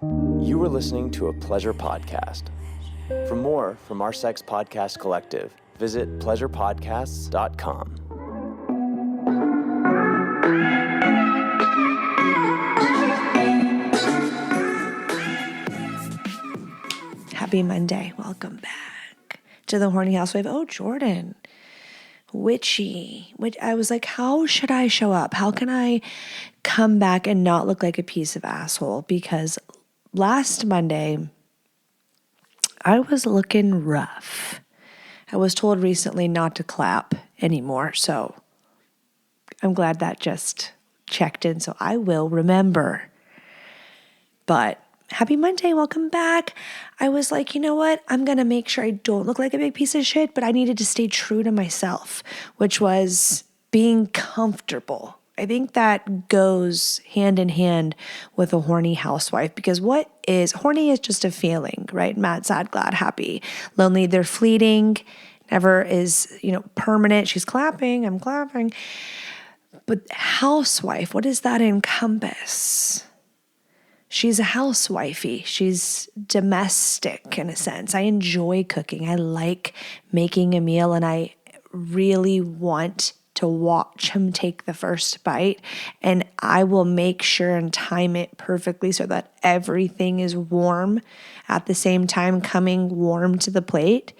You are listening to a pleasure podcast. For more from our sex podcast collective, visit pleasurepodcasts.com. Happy Monday. Welcome back to the Horny Housewife. Oh, Jordan. Witchy. I was like, how should I show up? How can I come back and not look like a piece of asshole? Because last Monday, I was looking rough. I was told recently not to clap anymore, so I'm glad that just checked in, so I will remember. But happy Monday, welcome back. I was like, you know what? I'm going to make sure I don't look like a big piece of shit, but I needed to stay true to myself, which was being comfortable. I think that goes hand in hand with a horny housewife, because horny is just a feeling, right? Mad, sad, glad, happy, lonely. They're fleeting, never is, permanent. She's clapping, I'm clapping. But housewife, what does that encompass? She's a housewifey. She's domestic in a sense. I enjoy cooking. I like making a meal, and I really want to watch him take the first bite, and I will make sure and time it perfectly so that everything is warm at the same time coming warm to the plate,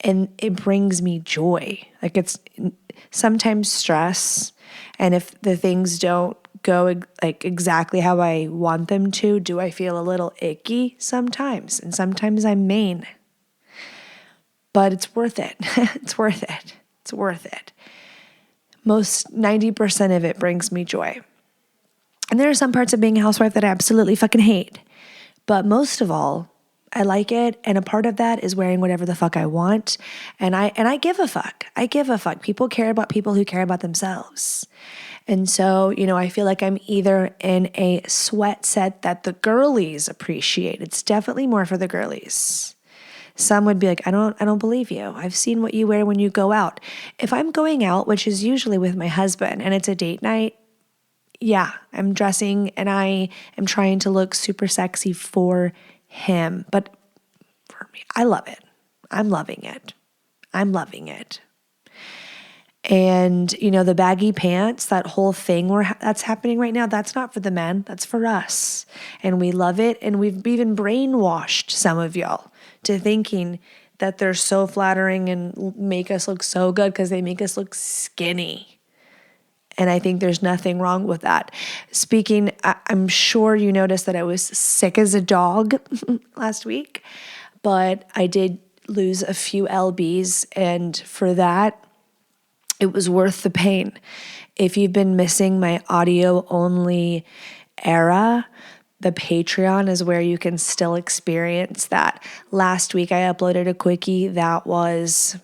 and it brings me joy. Like, it's sometimes stress, and if the things don't go like exactly how I want them to, do I feel a little icky? Sometimes, and sometimes I'm mean, but it's worth it. It's worth it. It's worth it. Most 90% of it brings me joy. And there are some parts of being a housewife that I absolutely fucking hate. But most of all, I like it. And a part of that is wearing whatever the fuck I want. And I give a fuck. I give a fuck. People care about people who care about themselves. And so, I feel like I'm either in a sweat set that the girlies appreciate. It's definitely more for the girlies. Some would be like, I don't believe you. I've seen what you wear when you go out. If I'm going out, which is usually with my husband, and it's a date night, yeah, I'm dressing and I am trying to look super sexy for him. But for me, I love it. I'm loving it. I'm loving it. And, the baggy pants, that whole thing that's happening right now, that's not for the men. That's for us. And we love it. And we've even brainwashed some of y'all to thinking that they're so flattering and make us look so good because they make us look skinny. And I think there's nothing wrong with that. Speaking, I'm sure you noticed that I was sick as a dog last week, but I did lose a few lbs, and for that, it was worth the pain. If you've been missing my audio-only era, the Patreon is where you can still experience that. Last week, I uploaded a quickie that was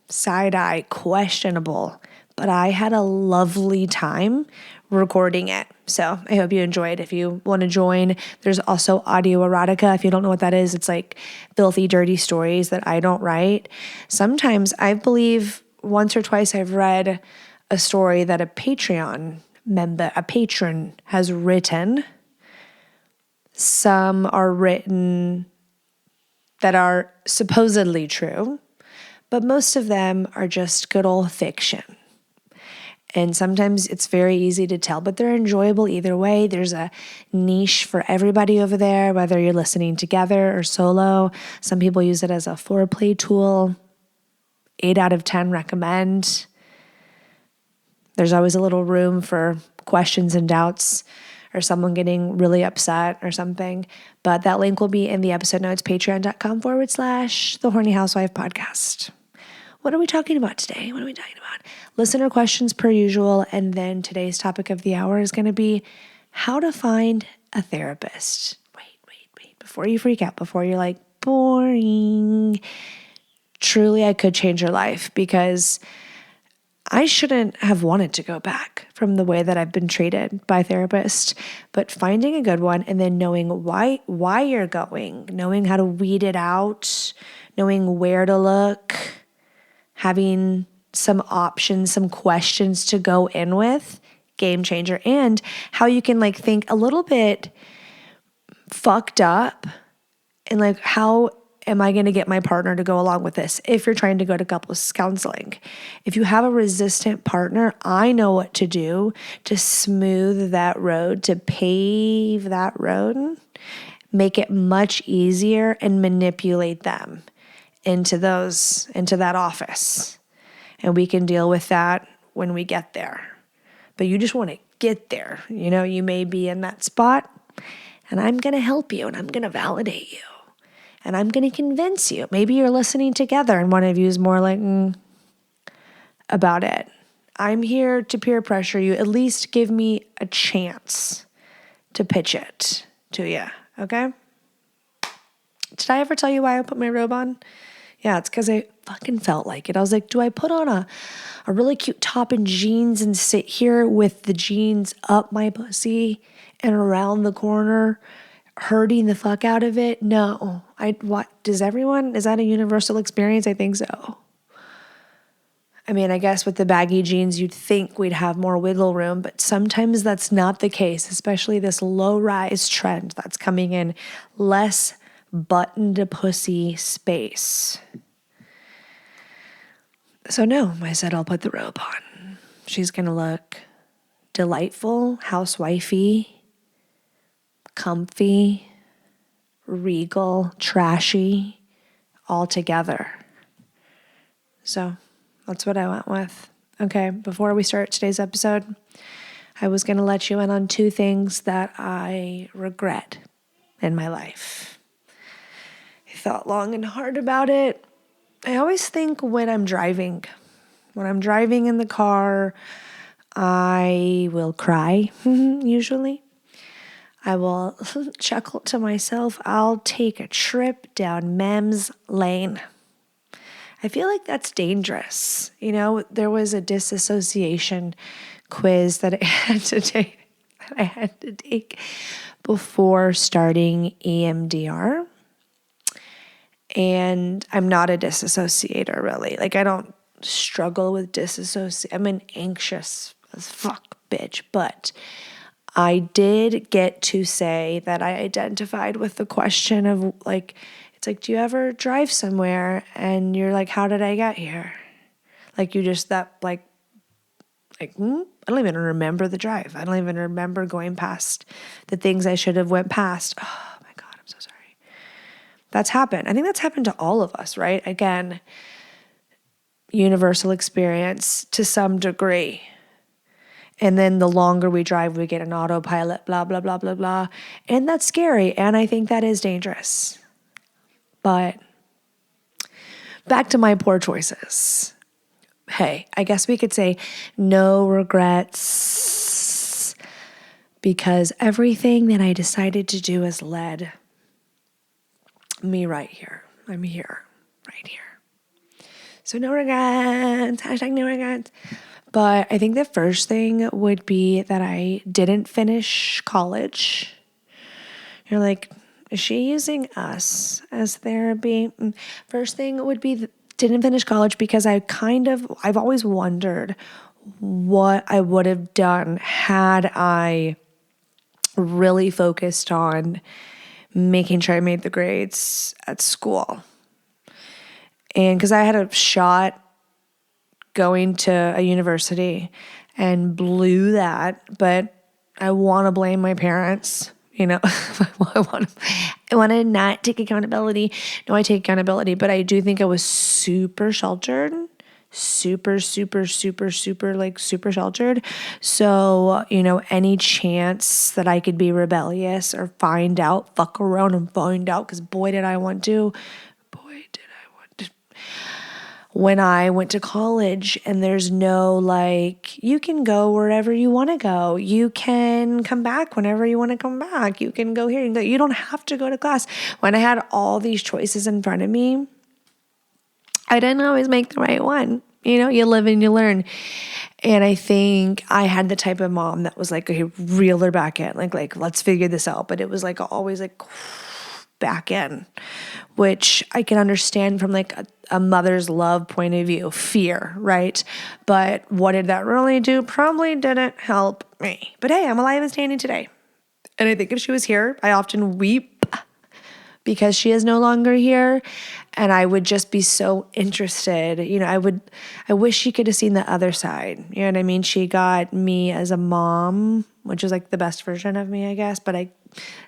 side-eye, questionable, but I had a lovely time recording it. So I hope you enjoy it. If you want to join, there's also audio erotica. If you don't know what that is, it's like filthy, dirty stories that I don't write. Sometimes, I believe once or twice I've read a story that a patron has written. Some are written that are supposedly true, but most of them are just good old fiction. And sometimes it's very easy to tell, but they're enjoyable either way. There's a niche for everybody over there, whether you're listening together or solo. Some people use it as a foreplay tool. 8 out of 10 recommend. There's always a little room for questions and doubts or someone getting really upset or something. But that link will be in the episode notes, patreon.com/The Horny Housewife Podcast. What are we talking about today? Listener questions per usual. And then today's topic of the hour is going to be how to find a therapist. Wait. Before you freak out, before you're like, boring. Truly, I could change your life, because I shouldn't have wanted to go back from the way that I've been treated by therapists, but finding a good one and then knowing why you're going, knowing how to weed it out, knowing where to look, having some options, some questions to go in with, game changer, and how you can think a little bit fucked up. And like, how am I going to get my partner to go along with this? If you're trying to go to couples counseling, if you have a resistant partner, I know what to do to smooth that road, to pave that road, make it much easier, and manipulate them into that office. And we can deal with that when we get there. But you just want to get there. You know, you may be in that spot, and I'm going to help you, and I'm going to validate you, and I'm going to convince you. Maybe you're listening together and one of you is more like, about it. I'm here to peer pressure you. At least give me a chance to pitch it to you, okay? Did I ever tell you why I put my robe on? Yeah, it's because I fucking felt like it. I was like, do I put on a really cute top and jeans and sit here with the jeans up my pussy and around the corner, hurting the fuck out of it? No. Is that a universal experience? I think so. I mean, I guess with the baggy jeans, you'd think we'd have more wiggle room, but sometimes that's not the case, especially this low-rise trend that's coming in, less button-to-pussy space. So no, I said I'll put the robe on. She's going to look delightful, housewifey, comfy, regal, trashy, all together. So that's what I went with. Okay, before we start today's episode, I was going to let you in on 2 things that I regret in my life. I thought long and hard about it. I always think when I'm driving in the car, I will cry, usually. I will chuckle to myself. I'll take a trip down Mem's Lane. I feel like that's dangerous. You know, there was a disassociation quiz that I had to take before starting EMDR. And I'm not a disassociator, really. Like, I don't struggle with disassociation. I'm an anxious as fuck bitch. But I did get to say that I identified with the question of, like, it's like, do you ever drive somewhere and you're like, how did I get here? Like, you just, I don't even remember the drive. I don't even remember going past the things I should have went past. Oh my God, I'm so sorry. That's happened. I think that's happened to all of us, right? Again, universal experience to some degree. And then the longer we drive, we get an autopilot, blah, blah, blah, blah, blah. And that's scary. And I think that is dangerous. But back to my poor choices. Hey, I guess we could say no regrets, because everything that I decided to do has led me right here. I'm here, right here. So no regrets, hashtag no regrets. But I think the first thing would be that I didn't finish college. You're like, is she using us as therapy? First thing would be didn't finish college because I've always wondered what I would have done had I really focused on making sure I made the grades at school. And because I had a shot going to a university and blew that, but I want to blame my parents. You know, I want to not take accountability. No, I take accountability, but I do think I was super sheltered, super sheltered. So, you know, any chance that I could be rebellious or fuck around and find out, because boy, did I want to. When I went to college, and there's no like, you can go wherever you want to go. You can come back whenever you want to come back. You can go here. You don't have to go to class. When I had all these choices in front of me, I didn't always make the right one. You know, you live and you learn. And I think I had the type of mom that was like, okay, reel her back in. Like, let's figure this out. But it was like always like back in, which I can understand from like a mother's love point of view, fear, right? But what did that really do? Probably didn't help me. But hey, I'm alive and standing today. And I think if she was here, I often weep because she is no longer here. And I would just be so interested. I wish she could have seen the other side. You know what I mean? She got me as a mom, which is like the best version of me, I guess, but it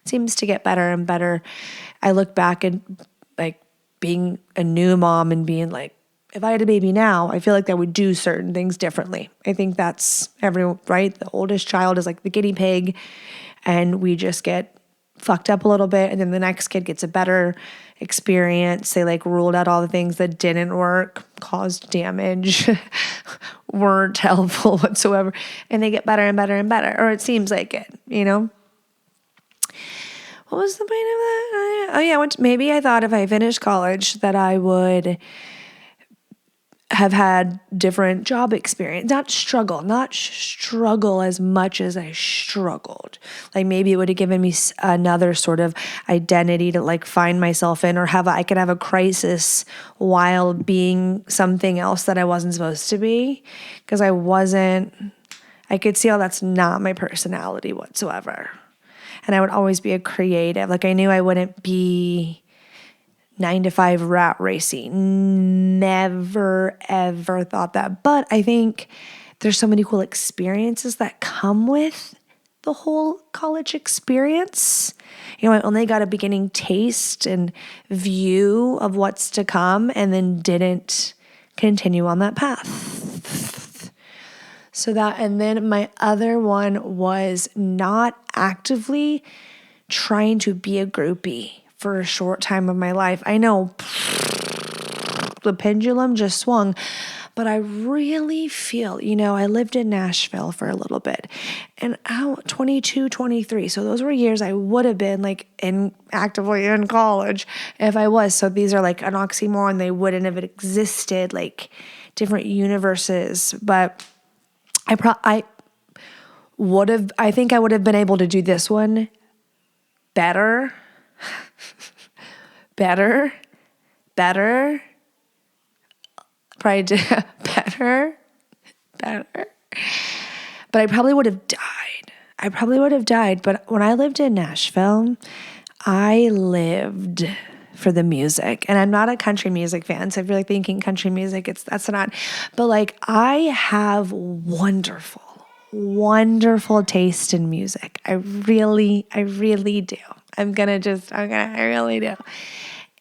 seems to get better and better. I look back and like being a new mom and being like, if I had a baby now, I feel like I would do certain things differently. I think that's everyone, right? The oldest child is like the guinea pig, and we just get fucked up a little bit, and then the next kid gets a better experience. They like ruled out all the things that didn't work, caused damage, weren't helpful whatsoever, and they get better and better and better, or it seems like it, you know? What was the point of that? Oh yeah, maybe I thought if I finished college that I would have had different job experience, not struggle as much as I struggled. Like maybe it would have given me another sort of identity to like find myself in, or I could have a crisis while being something else that I wasn't supposed to be, because I could see how that's not my personality whatsoever. And I would always be a creative. Like I knew I wouldn't be 9-to-5 rat racing. Never, ever thought that. But I think there's so many cool experiences that come with the whole college experience. I only got a beginning taste and view of what's to come, and then didn't continue on that path. And then my other one was not actively trying to be a groupie for a short time of my life. I know the pendulum just swung, but I really feel, I lived in Nashville for a little bit, and 22, 23. So those were years I would have been like actively in college if I was. So these are like an oxymoron. They wouldn't have existed, like different universes. But I think I would have been able to do this one better. Probably better. But I probably would have died. But when I lived in Nashville, I lived for the music. And I'm not a country music fan. So if you're like thinking country music, that's not. But like I have wonderful taste in music. I really do. I really do.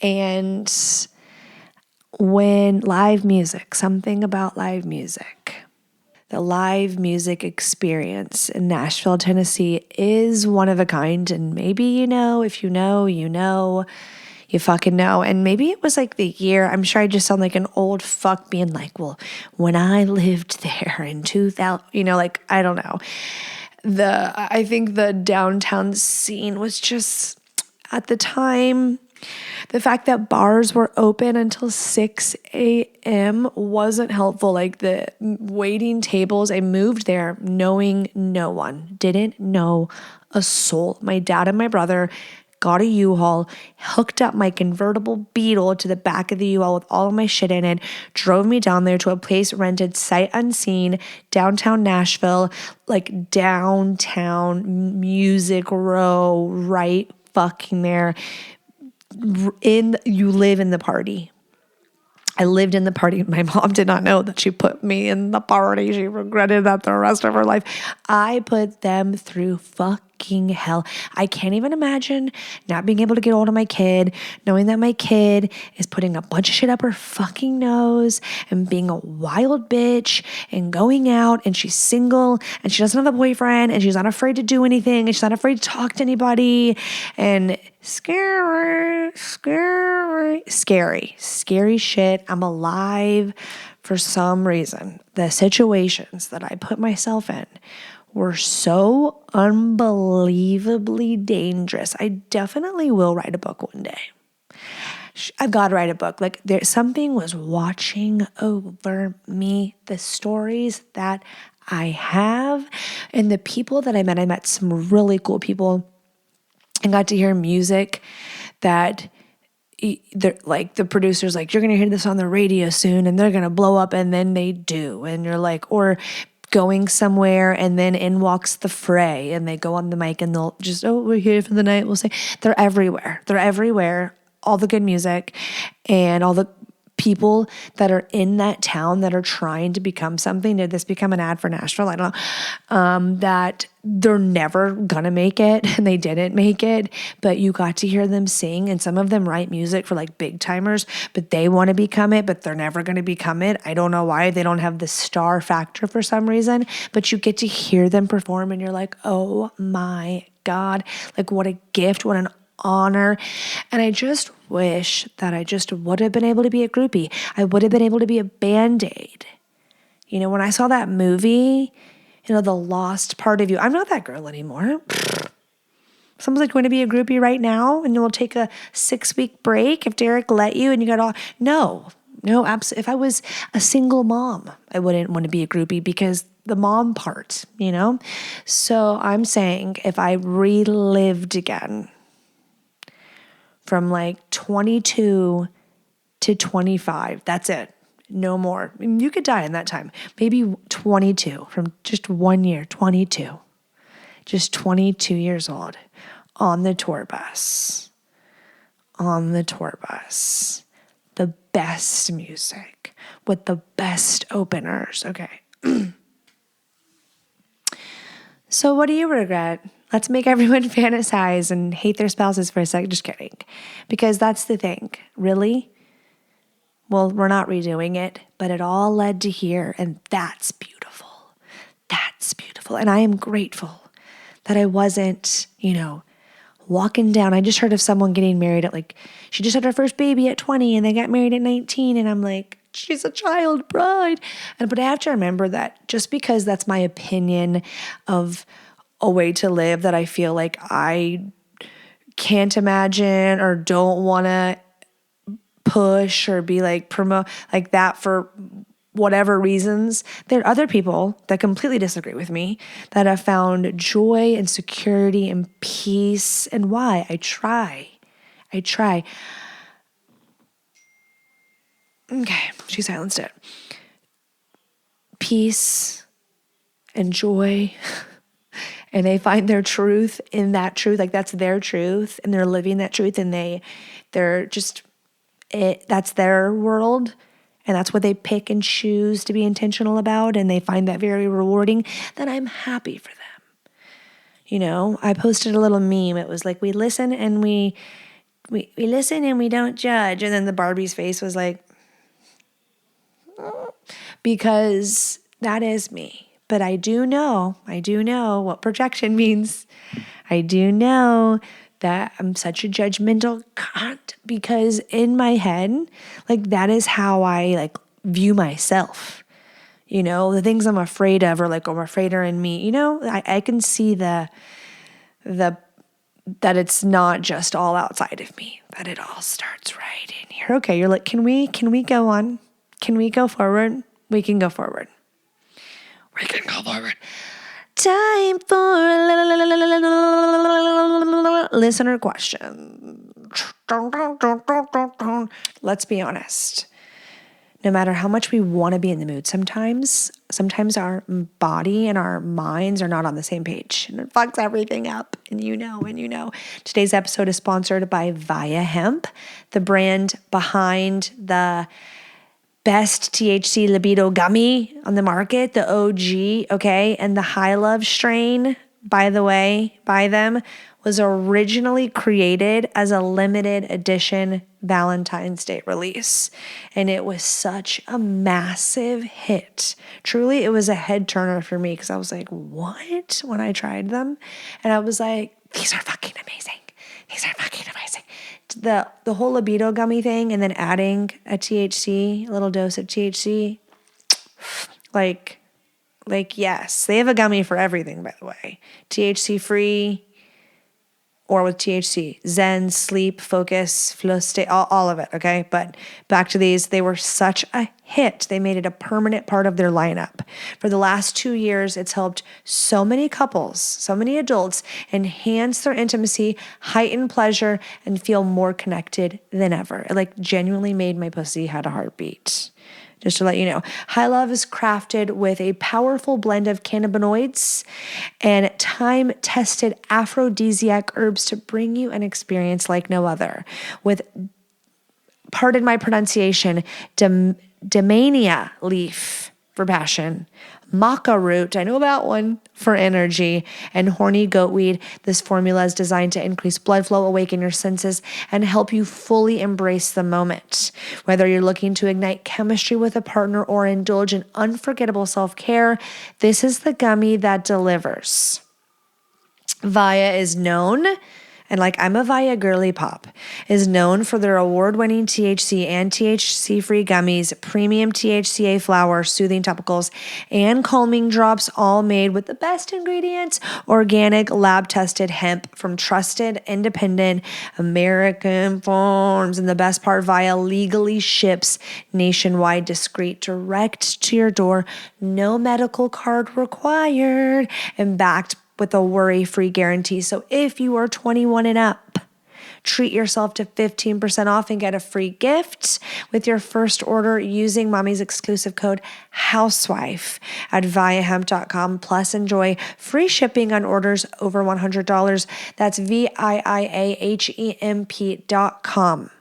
And when something about live music, the live music experience in Nashville, Tennessee is one of a kind. And maybe if you know, you fucking know. And maybe it was like the year, I'm sure I just sound like an old fuck being like, well, when I lived there in 2000, I don't know. I think the downtown scene was just, at the time, the fact that bars were open until 6 a.m. wasn't helpful. Like the waiting tables, I moved there knowing no one, didn't know a soul. My dad and my brother got a U-Haul, hooked up my convertible Beetle to the back of the U-Haul with all of my shit in it, drove me down there to a place rented sight unseen, downtown Nashville, like downtown Music Row, right fucking there. You live in the party. I lived in the party. My mom did not know that she put me in the party. She regretted that the rest of her life. I put them through fucking hell. I can't even imagine not being able to get hold of my kid, knowing that my kid is putting a bunch of shit up her fucking nose and being a wild bitch and going out, and she's single and she doesn't have a boyfriend and she's not afraid to do anything and she's not afraid to talk to anybody, and scary shit. I'm alive for some reason. The situations that I put myself in were so unbelievably dangerous. I definitely will write a book one day. I've got to write a book. Like something was watching over me. The stories that I have and the people that I met some really cool people, and got to hear music that they're like, the producer's like, you're going to hear this on the radio soon and they're going to blow up, and then they do. And you're like, or going somewhere, and then in walks the fray, and they go on the mic and they'll just, oh, we're here for the night. We'll say they're everywhere. They're everywhere. All the good music and all the people that are in that town that are trying to become something. Did this become an ad for Nashville? I don't know. That they're never gonna make it, and they didn't make it, but you got to hear them sing, and some of them write music for like big timers, but they want to become it, but they're never gonna become it. I don't know why. They don't have the star factor for some reason, but you get to hear them perform, and you're like, oh my God, like what a gift, what an honor. And I just wish that I just would have been able to be a groupie. I would have been able to be a Band-Aid. You know, when I saw that movie, you know, The Lost Part of You, I'm not that girl anymore. Someone's like, going to be a groupie right now and you'll take a 6-week break if Derek let you and you got all, no, absolutely. If I was a single mom, I wouldn't want to be a groupie because the mom part, you know? So I'm saying if I relived again, from like 22 to 25. That's it. No more. I mean, you could die in that time. Maybe 22 from just 1 year, 22. Just 22 years old on the tour bus. On the tour bus. The best music with the best openers. Okay. So what do you regret? Let's make everyone fantasize and hate their spouses for a second. Just kidding. Because that's the thing. Really? Well, we're not redoing it, but it all led to here. And that's beautiful. That's beautiful. And I am grateful that I wasn't, you know, walking down. I just heard of someone getting married at like, she just had her first baby at 20 and they got married at 19. And I'm like, she's a child bride. But I have to remember that just because that's my opinion of a way to live that I feel like I can't imagine or don't want to push or be like promote like that for whatever reasons. There are other people that completely disagree with me that have found joy and security and peace. And why? I try. Okay, she silenced it. Peace and joy. And they find their truth in that truth, like that's their truth, and they're living that truth, and they're just that's their world, and that's what they pick and choose to be intentional about, and they find that very rewarding. Then I'm happy for them. You know, I posted a little meme. It was like we listen and we listen and we don't judge, and then the Barbie's face was like, because that is me. But I do know what projection means. I do know that I'm such a judgmental cunt because in my head, like that is how I like view myself. You know, the things I'm afraid of or like I'm afraid are in me. You know, I can see that it's not just all outside of me, that it all starts right in here. Okay, you're like, can we go on? Can we go forward? We can go forward. We can go forward. Time for listener question. Let's be honest. No matter how much we want to be in the mood, sometimes our body and our minds are not on the same page, and it fucks everything up. And you know. Today's episode is sponsored by Via Hemp, the brand behind the best THC Libido gummy on the market, the OG, okay? And the High Love strain, by the way, by them, was originally created as a limited edition Valentine's Day release. And it was such a massive hit. Truly, it was a head turner for me because I was like, what? When I tried them. And I was like, these are fucking amazing. The whole Libido gummy thing and then adding a little dose of THC, like yes, they have a gummy for everything, by the way. THC free or with THC, Zen, sleep, focus, flow state, all of it, okay? But back to these, they were such a hit. They made it a permanent part of their lineup. For the last 2 years, it's helped so many couples, so many adults enhance their intimacy, heighten pleasure, and feel more connected than ever. It like genuinely made my pussy had a heartbeat. just to let you know. High Love is crafted with a powerful blend of cannabinoids and time-tested aphrodisiac herbs to bring you an experience like no other. With, pardon my pronunciation, Damiania leaf for passion, maca root, I know about one, for energy, and horny goatweed. This formula is designed to increase blood flow, awaken your senses, and help you fully embrace the moment. Whether you're looking to ignite chemistry with a partner or indulge in unforgettable self-care, this is the gummy that delivers. Via is known, and like I'm a Via girly pop, is known for their award-winning THC and THC-free gummies, premium THCA flower, soothing topicals, and calming drops, all made with the best ingredients, organic, lab-tested hemp from trusted, independent American farms. And the best part, Via legally ships nationwide, discreet, direct to your door, no medical card required, and backed with a worry-free guarantee. So if you are 21 and up, treat yourself to 15% off and get a free gift with your first order using Mommy's exclusive code HOUSEWIFE at viahemp.com. Plus, enjoy free shipping on orders over $100. That's VIIAHEMP.com.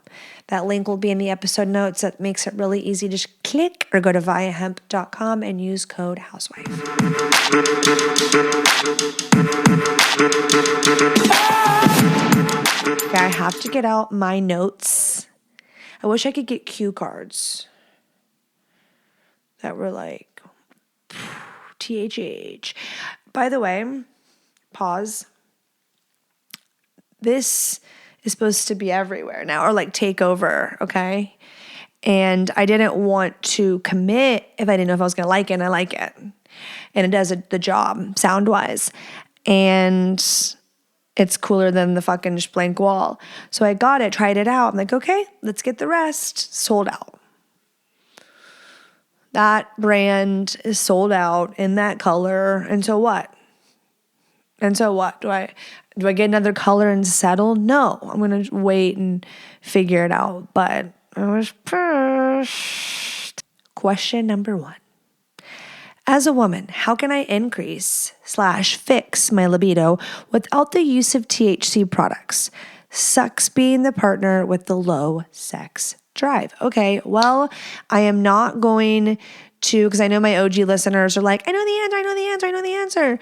That link will be in the episode notes. That makes it really easy. Just click or go to viahemp.com and use code HOUSEWIFE. Okay, I have to get out my notes. I wish I could get cue cards that were like THH. By the way, pause. This is supposed to be everywhere now, or like take over, okay? And I didn't want to commit if I didn't know if I was going to like it, and I like it. And it does the job sound-wise. And it's cooler than the fucking just blank wall. So I got it, tried it out. I'm like, okay, let's get the rest. Sold out. That brand is sold out in that color. And so what? Do I get another color and settle? No, I'm going to wait and figure it out. But I was pissed. Question number 1. As a woman, how can I increase/fix my libido without the use of THC products? Sucks being the partner with the low sex drive. Okay, well, I am not going to, because I know my OG listeners are like, I know the answer.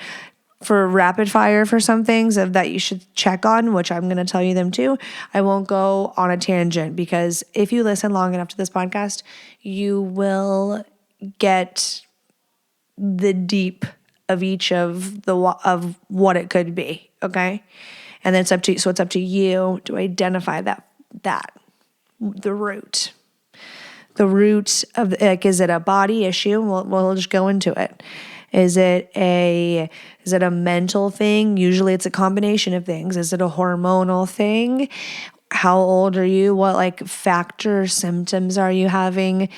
For rapid fire for some things that you should check on, which I'm going to tell you them too. I won't go on a tangent because if you listen long enough to this podcast, you will get the deep of each of what it could be. Okay. And then it's up to you. So it's up to you to identify the root of like, is it a body issue? We'll just go into it. Is it a mental thing? Usually it's a combination of things. Is it a hormonal thing? How old are you? What like factor symptoms are you having?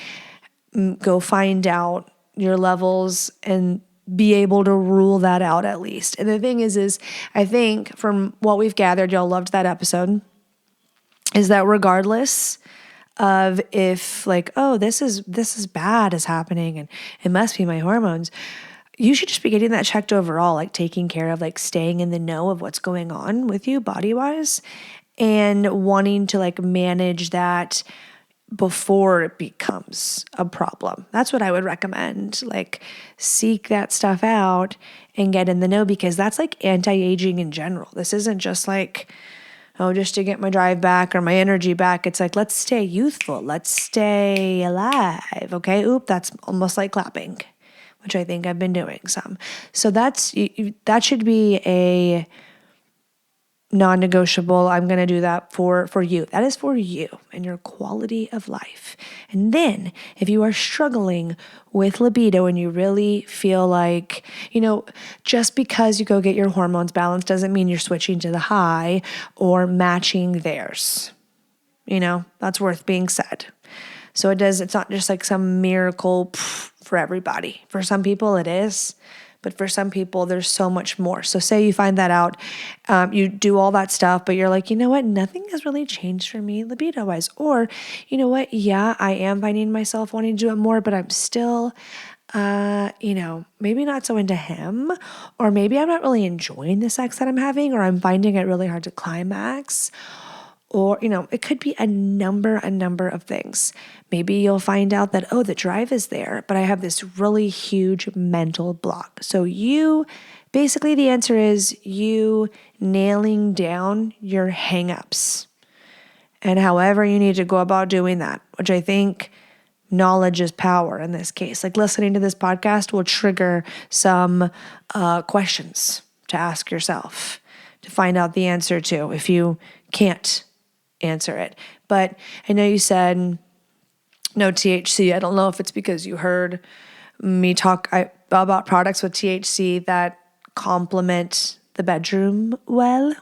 Go find out your levels and be able to rule that out at least. And the thing is I think from what we've gathered, y'all loved that episode, is that regardless of if like, oh, this is bad is happening and it must be my hormones, you should just be getting that checked overall, like taking care of, like staying in the know of what's going on with you body-wise and wanting to like manage that before it becomes a problem. That's what I would recommend. Like seek that stuff out and get in the know, because that's like anti-aging in general. This isn't just like, oh, just to get my drive back or my energy back. It's like, let's stay youthful. Let's stay alive. Okay. Oop, that's almost like clapping, which I think I've been doing some. So that should be a non-negotiable. I'm going to do that for you. That is for you and your quality of life. And then if you are struggling with libido and you really feel like, just because you go get your hormones balanced doesn't mean you're switching to the high or matching theirs. That's worth being said. So it's not just like some miracle for everybody. For some people it is, But for some people, there's so much more. So say you find that out, you do all that stuff, but you're like, you know what? Nothing has really changed for me libido-wise. Or, you know what? Yeah, I am finding myself wanting to do it more, but I'm still, maybe not so into him, or maybe I'm not really enjoying the sex that I'm having, or I'm finding it really hard to climax. Or, it could be a number of things. Maybe you'll find out that, the drive is there, but I have this really huge mental block. So basically the answer is you nailing down your hangups. And however you need to go about doing that, which I think knowledge is power in this case. Like listening to this podcast will trigger some questions to ask yourself, to find out the answer to if you can't answer it. But I know you said no THC. I don't know if it's because you heard me talk about products with THC that complement the bedroom well.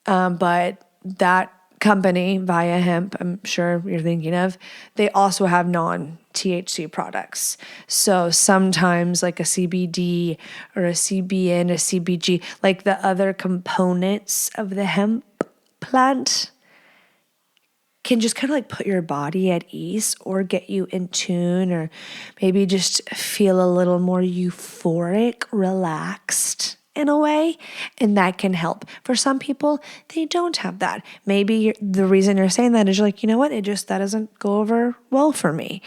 But that company, Via Hemp, I'm sure you're thinking of, they also have non-THC products. So sometimes like a CBD or a CBN, a CBG, like the other components of the hemp plant can just kind of like put your body at ease or get you in tune, or maybe just feel a little more euphoric, relaxed in a way. And that can help. For some people, they don't have that. Maybe the reason you're saying that is you're like, you know what? That doesn't go over well for me.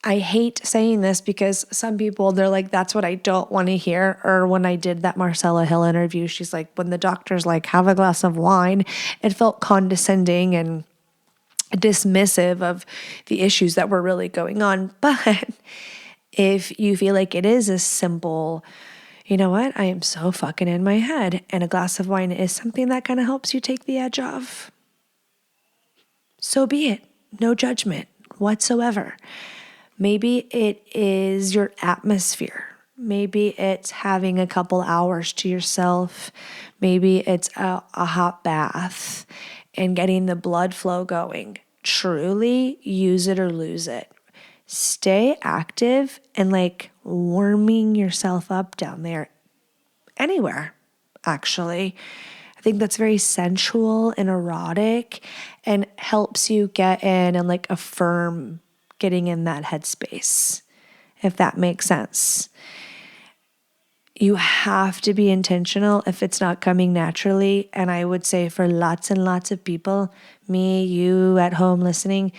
I hate saying this because some people, they're like, that's what I don't want to hear. Or when I did that Marcella Hill interview, she's like, when the doctor's like, have a glass of wine, it felt condescending and dismissive of the issues that were really going on. But if you feel like it is a simple, you know what, I am so fucking in my head, and a glass of wine is something that kind of helps you take the edge off, so be it. No judgment whatsoever. Maybe it is your atmosphere. Maybe it's having a couple hours to yourself. Maybe it's a hot bath and getting the blood flow going. Truly use it or lose it. Stay active and like warming yourself up down there. Anywhere, actually. I think that's very sensual and erotic and helps you get in and like affirm getting in that headspace, if that makes sense. You have to be intentional if it's not coming naturally. And I would say for lots and lots of people, me, you at home listening,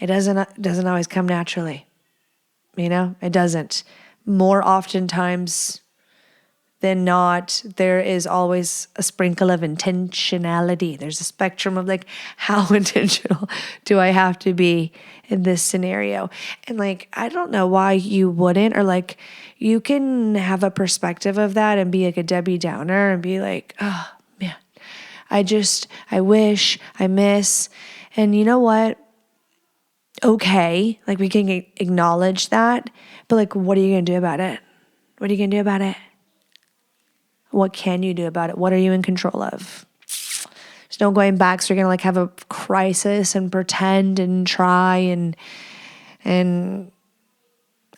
it doesn't always come naturally. It doesn't. More oftentimes than not, there is always a sprinkle of intentionality. There's a spectrum of like, how intentional do I have to be in this scenario? And like, I don't know why you wouldn't, or like, you can have a perspective of that and be like a Debbie Downer and be like, oh man, I wish, I miss. And you know what? Okay, like we can acknowledge that, but like, what are you going to do about it? What are you going to do about it? What can you do about it? What are you in control of? There's no going back. So you're going to like have a crisis and pretend and try and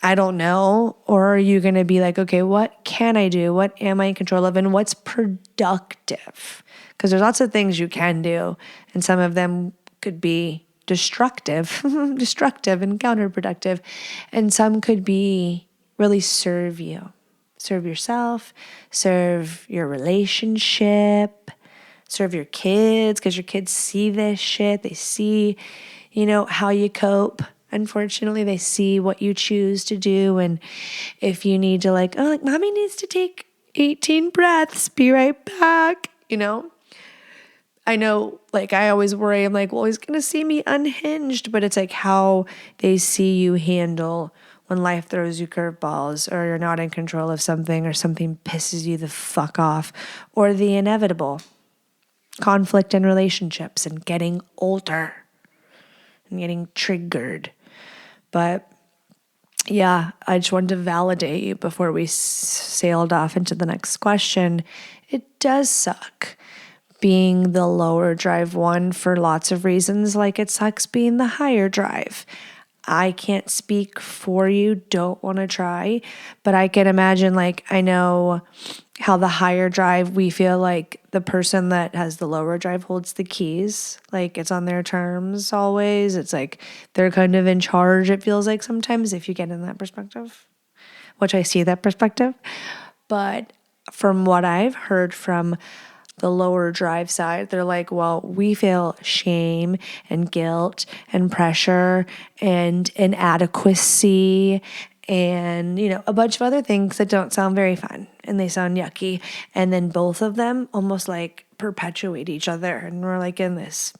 I don't know. Or are you going to be like, okay, what can I do? What am I in control of? And what's productive? Because there's lots of things you can do. And some of them could be destructive and counterproductive. And some could be really serve you. Serve yourself, serve your relationship, serve your kids, because your kids see this shit. They see, how you cope. Unfortunately, they see what you choose to do. And if you need to like mommy needs to take 18 breaths, be right back, I know, like, I always worry. I'm like, well, he's going to see me unhinged. But it's like how they see you handle when life throws you curveballs, or you're not in control of something, or something pisses you the fuck off, or the inevitable conflict in relationships and getting older and getting triggered. But yeah, I just wanted to validate you before we sailed off into the next question. It does suck being the lower drive one for lots of reasons, like it sucks being the higher drive. I can't speak for you, don't want to try, but I can imagine, like, I know how the higher drive, we feel like the person that has the lower drive holds the keys. Like, it's on their terms always. It's like they're kind of in charge, it feels like sometimes, if you get in that perspective, which I see that perspective. But from what I've heard from the lower drive side, they're like, well, we feel shame and guilt and pressure and inadequacy and, a bunch of other things that don't sound very fun and they sound yucky. And then both of them almost like perpetuate each other. And we're like in this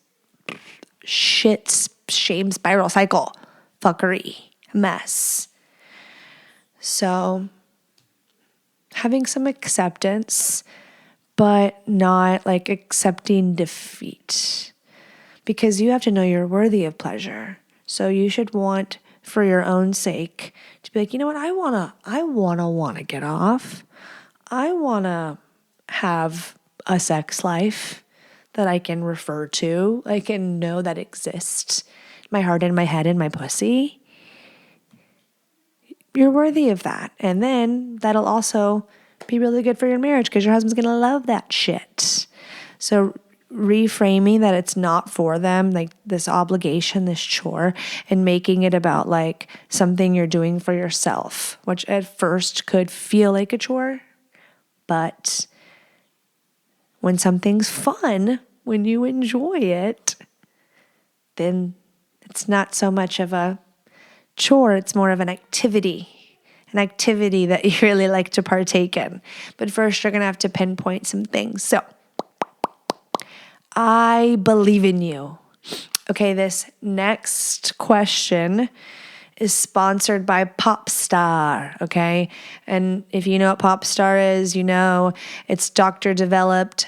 shame spiral cycle, fuckery, mess. So having some acceptance, but not like accepting defeat, because you have to know you're worthy of pleasure. So you should want, for your own sake, to be like, you know what, I wanna get off. I wanna have a sex life that I can refer to. I can know that exists. My heart and my head and my pussy. You're worthy of that. And then that'll also be really good for your marriage because your husband's going to love that shit. So reframing that it's not for them, like this obligation, this chore, and making it about like something you're doing for yourself, which at first could feel like a chore. But when something's fun, when you enjoy it, then it's not so much of a chore, it's more of an activity that you really like to partake in. But first, you're going to have to pinpoint some things. So, I believe in you. Okay, this next question is sponsored by Popstar, okay? And if you know what Popstar is, it's doctor-developed,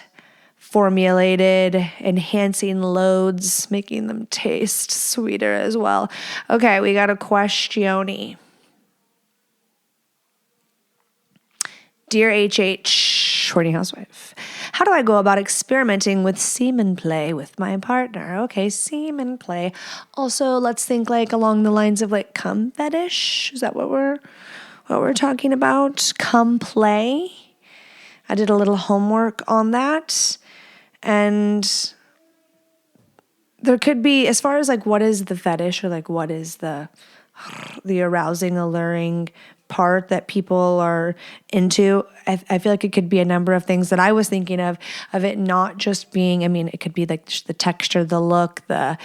formulated, enhancing loads, making them taste sweeter as well. Okay, we got a questione. Dear HH, horny housewife, how do I go about experimenting with semen play with my partner? Okay, semen play. Also, let's think like along the lines of like cum fetish. Is that what we're talking about? Cum play. I did a little homework on that, and there could be, as far as like what is the fetish or like what is the arousing, alluring part that people are into, I feel like it could be a number of things that I was thinking of it not just being, it could be like the texture, the look, the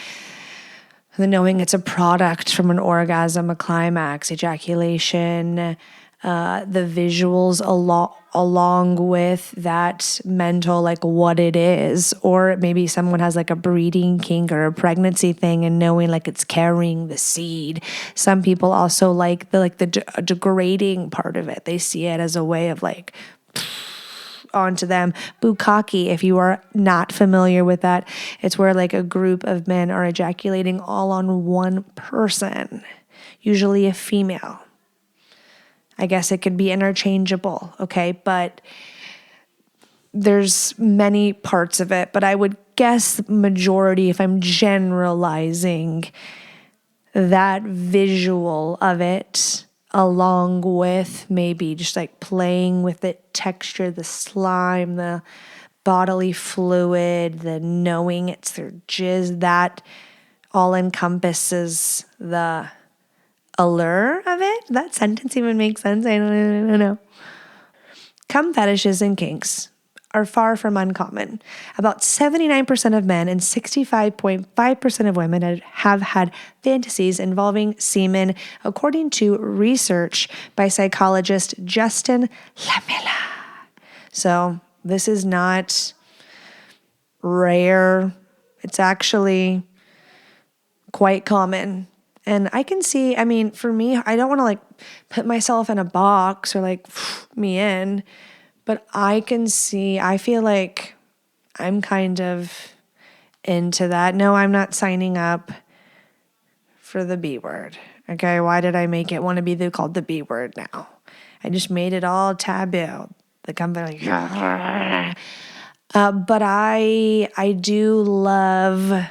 knowing it's a product from an orgasm, a climax, ejaculation, the visuals along with that mental, like what it is. Or maybe someone has like a breeding kink or a pregnancy thing and knowing like it's carrying the seed. Some people also like the degrading part of it. They see it as a way of like onto them. Bukkake, if you are not familiar with that, it's where like a group of men are ejaculating all on one person, usually a female. I guess it could be interchangeable, okay? But there's many parts of it, but I would guess majority, if I'm generalizing, that visual of it, along with maybe just like playing with the texture, the slime, the bodily fluid, the knowing it's their jizz, that all encompasses the allure of it. That sentence even makes sense. I don't know. Cum fetishes and kinks are far from uncommon. About 79% of men and 65.5% of women have had fantasies involving semen, according to research by psychologist Justin Lamela. So this is not rare. It's actually quite common. And I can see, for me, I don't want to like put myself in a box or like me in, but I can see, I feel like I'm kind of into that. No, I'm not signing up for the B word. Okay, why did I make it want to be called the B word now? I just made it all taboo. The company, but I do love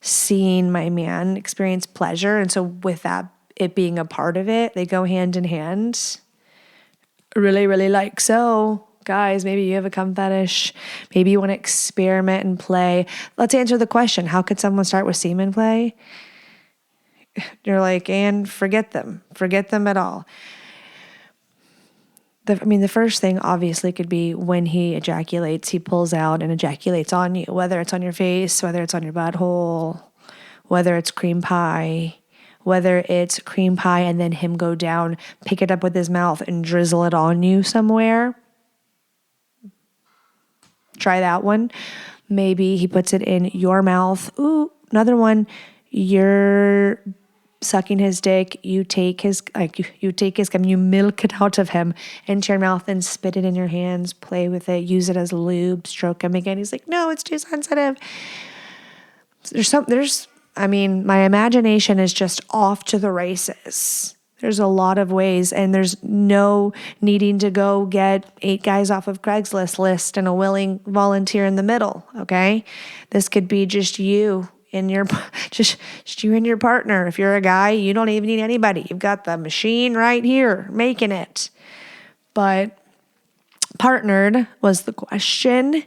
seeing my man experience pleasure. And so with that, it being a part of it, they go hand in hand. Really, really like. So guys, maybe you have a cum fetish. Maybe you want to experiment and play. Let's answer the question. How could someone start with semen play? You're like, and forget them. Forget them at all. The first thing obviously could be when he ejaculates, he pulls out and ejaculates on you, whether it's on your face, whether it's on your butthole, whether it's cream pie, and then him go down, pick it up with his mouth and drizzle it on you somewhere. Try that one. Maybe he puts it in your mouth. Ooh, another one. You're sucking his dick. You take his cum, you milk it out of him into your mouth and spit it in your hands. Play with it. Use it as lube. Stroke him again. He's like, no, it's too sensitive. My imagination is just off to the races. There's a lot of ways, and there's no needing to go get 8 guys off of Craigslist list and a willing volunteer in the middle, okay? This could be just you and just you and your partner. If you're a guy, you don't even need anybody. You've got the machine right here making it. But partnered was the question.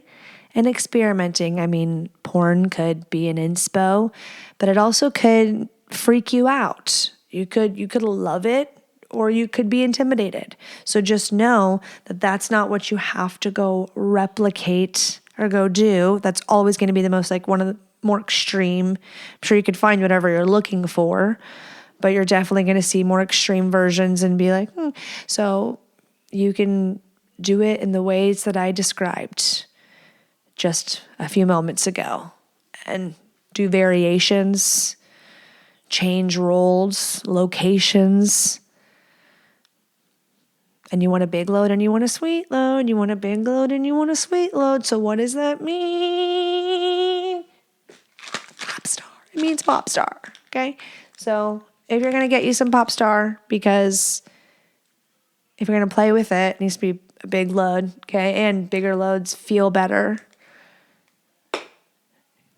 And experimenting, porn could be an inspo, but it also could freak you out. You could love it, or you could be intimidated. So just know that that's not what you have to go replicate or go do. That's always going to be the most, one of the more extreme. I'm sure you could find whatever you're looking for, but you're definitely going to see more extreme versions and be like, So you can do it in the ways that I described just a few moments ago, and do variations, change roles, locations. And you want a big load and you want a sweet load. You want a big load and you want a sweet load. So what does that mean? Pop star. It means pop star. Okay. So if you're going to get you some pop star, because if you're going to play with it, it needs to be a big load. Okay. And bigger loads feel better.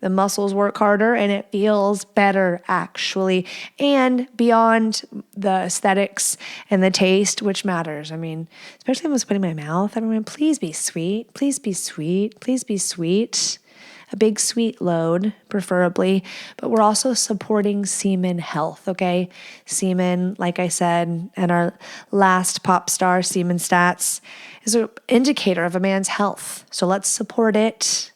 The muscles work harder and it feels better, actually. And beyond the aesthetics and the taste, which matters. Especially when I was putting in my mouth, everyone, please be sweet. Please be sweet. Please be sweet. A big sweet load, preferably. But we're also supporting semen health, okay? Semen, like I said, and our last pop star semen stats is an indicator of a man's health. So let's support it.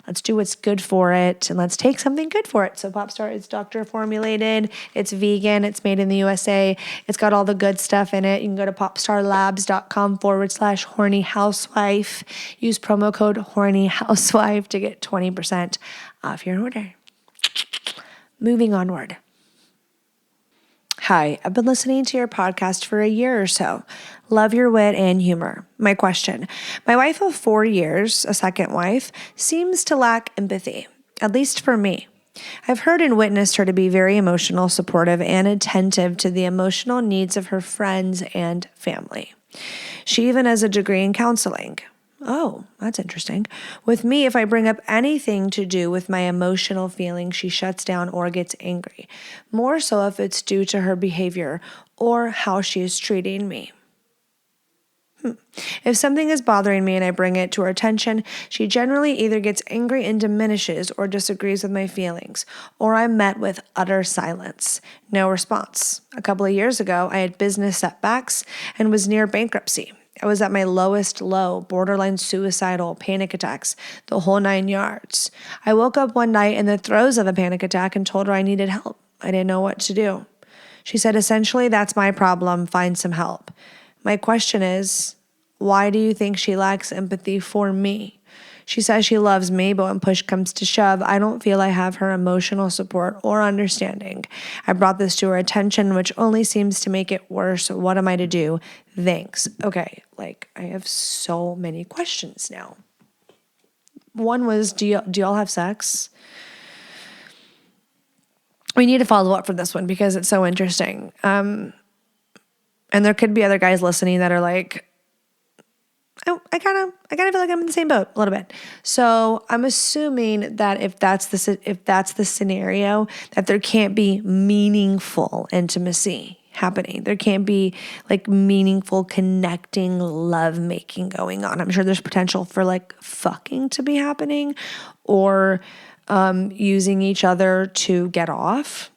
Let's do what's good for it, and let's take something good for it. So Popstar is doctor formulated. It's vegan. It's made in the USA. It's got all the good stuff in it. You can go to popstarlabs.com/horny housewife. Use promo code horny housewife to get 20% off your order. Moving onward. Hi, I've been listening to your podcast for a year or so. Love your wit and humor. My question: my wife of 4 years, a second wife, seems to lack empathy, at least for me. I've heard and witnessed her to be very emotional, supportive, and attentive to the emotional needs of her friends and family. She even has a degree in counseling. Oh, that's interesting. With me, if I bring up anything to do with my emotional feelings, she shuts down or gets angry. More so if it's due to her behavior or how she is treating me. If something is bothering me and I bring it to her attention, she generally either gets angry and diminishes or disagrees with my feelings, or I'm met with utter silence. No response. A couple of years ago, I had business setbacks and was near bankruptcy. I was at my lowest low, borderline suicidal, panic attacks, the whole 9 yards. I woke up one night in the throes of a panic attack and told her I needed help. I didn't know what to do. She said, essentially, that's my problem, find some help. My question is, why do you think she lacks empathy for me? She says she loves me, but when push comes to shove, I don't feel I have her emotional support or understanding. I brought this to her attention, which only seems to make it worse. What am I to do? Thanks. Okay, I have so many questions now. One was, do y'all have sex? We need to follow up for this one because it's so interesting. And there could be other guys listening that are like, I kind of feel like I'm in the same boat a little bit. So I'm assuming that if that's the scenario, that there can't be meaningful intimacy happening. There can't be like meaningful connecting love making going on. I'm sure there's potential for like fucking to be happening, or using each other to get off,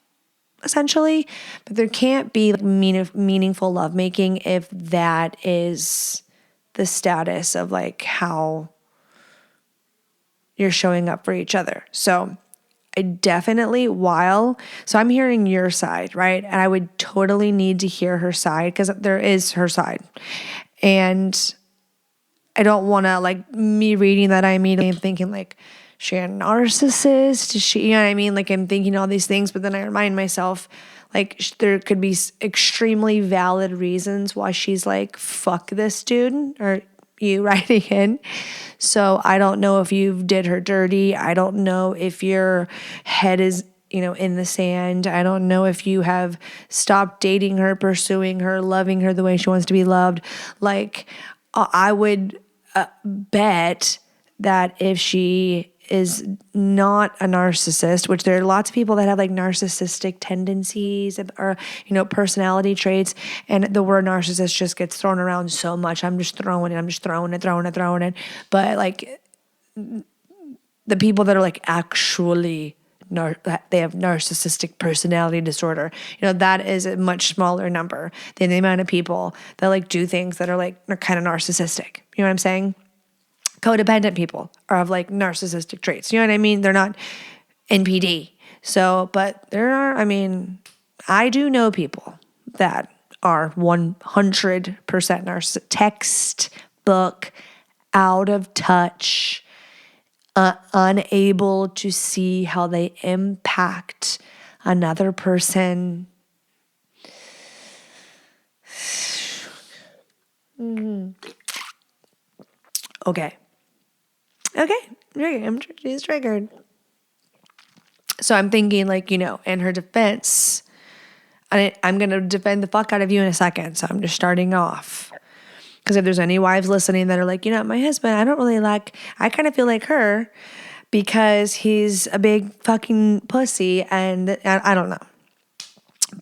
essentially. But there can't be like meaningful lovemaking if that is the status of like how you're showing up for each other. So I definitely, so I'm hearing your side, right? And I would totally need to hear her side, because there is her side. And I don't want to, like, me reading that, I immediately am thinking like, she a narcissist? Is she, you know what I mean? Like, I'm thinking all these things, but then I remind myself, like, there could be extremely valid reasons why she's like, fuck this dude, or you writing in. So I don't know if you did her dirty. I don't know if your head is, in the sand. I don't know if you have stopped dating her, pursuing her, loving her the way she wants to be loved. Like, I would bet that if she is not a narcissist, which there are lots of people that have like narcissistic tendencies or, personality traits, and the word narcissist just gets thrown around so much. I'm just throwing it. But like the people that are like actually they have narcissistic personality disorder, that is a much smaller number than the amount of people that like do things that are kind of narcissistic. You know what I'm saying? Codependent people are of like narcissistic traits. You know what I mean? They're not NPD. So, but I do know people that are 100% narcissistic, textbook, out of touch, unable to see how they impact another person. Okay, she's triggered. So I'm thinking in her defense, I'm going to defend the fuck out of you in a second. So I'm just starting off. Because if there's any wives listening that are like, my husband, I kind of feel like her because he's a big fucking pussy, and I don't know.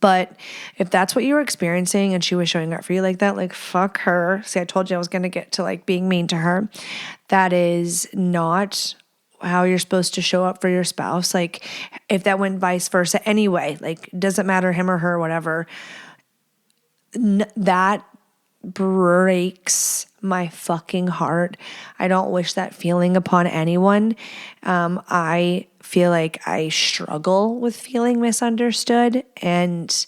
But if that's what you were experiencing and she was showing up for you like that, like, fuck her. See, I told you I was going to get to like being mean to her. That is not how you're supposed to show up for your spouse. Like, if that went vice versa anyway, like, doesn't matter him or her, whatever, that breaks my fucking heart. I don't wish that feeling upon anyone. I feel like I struggle with feeling misunderstood, and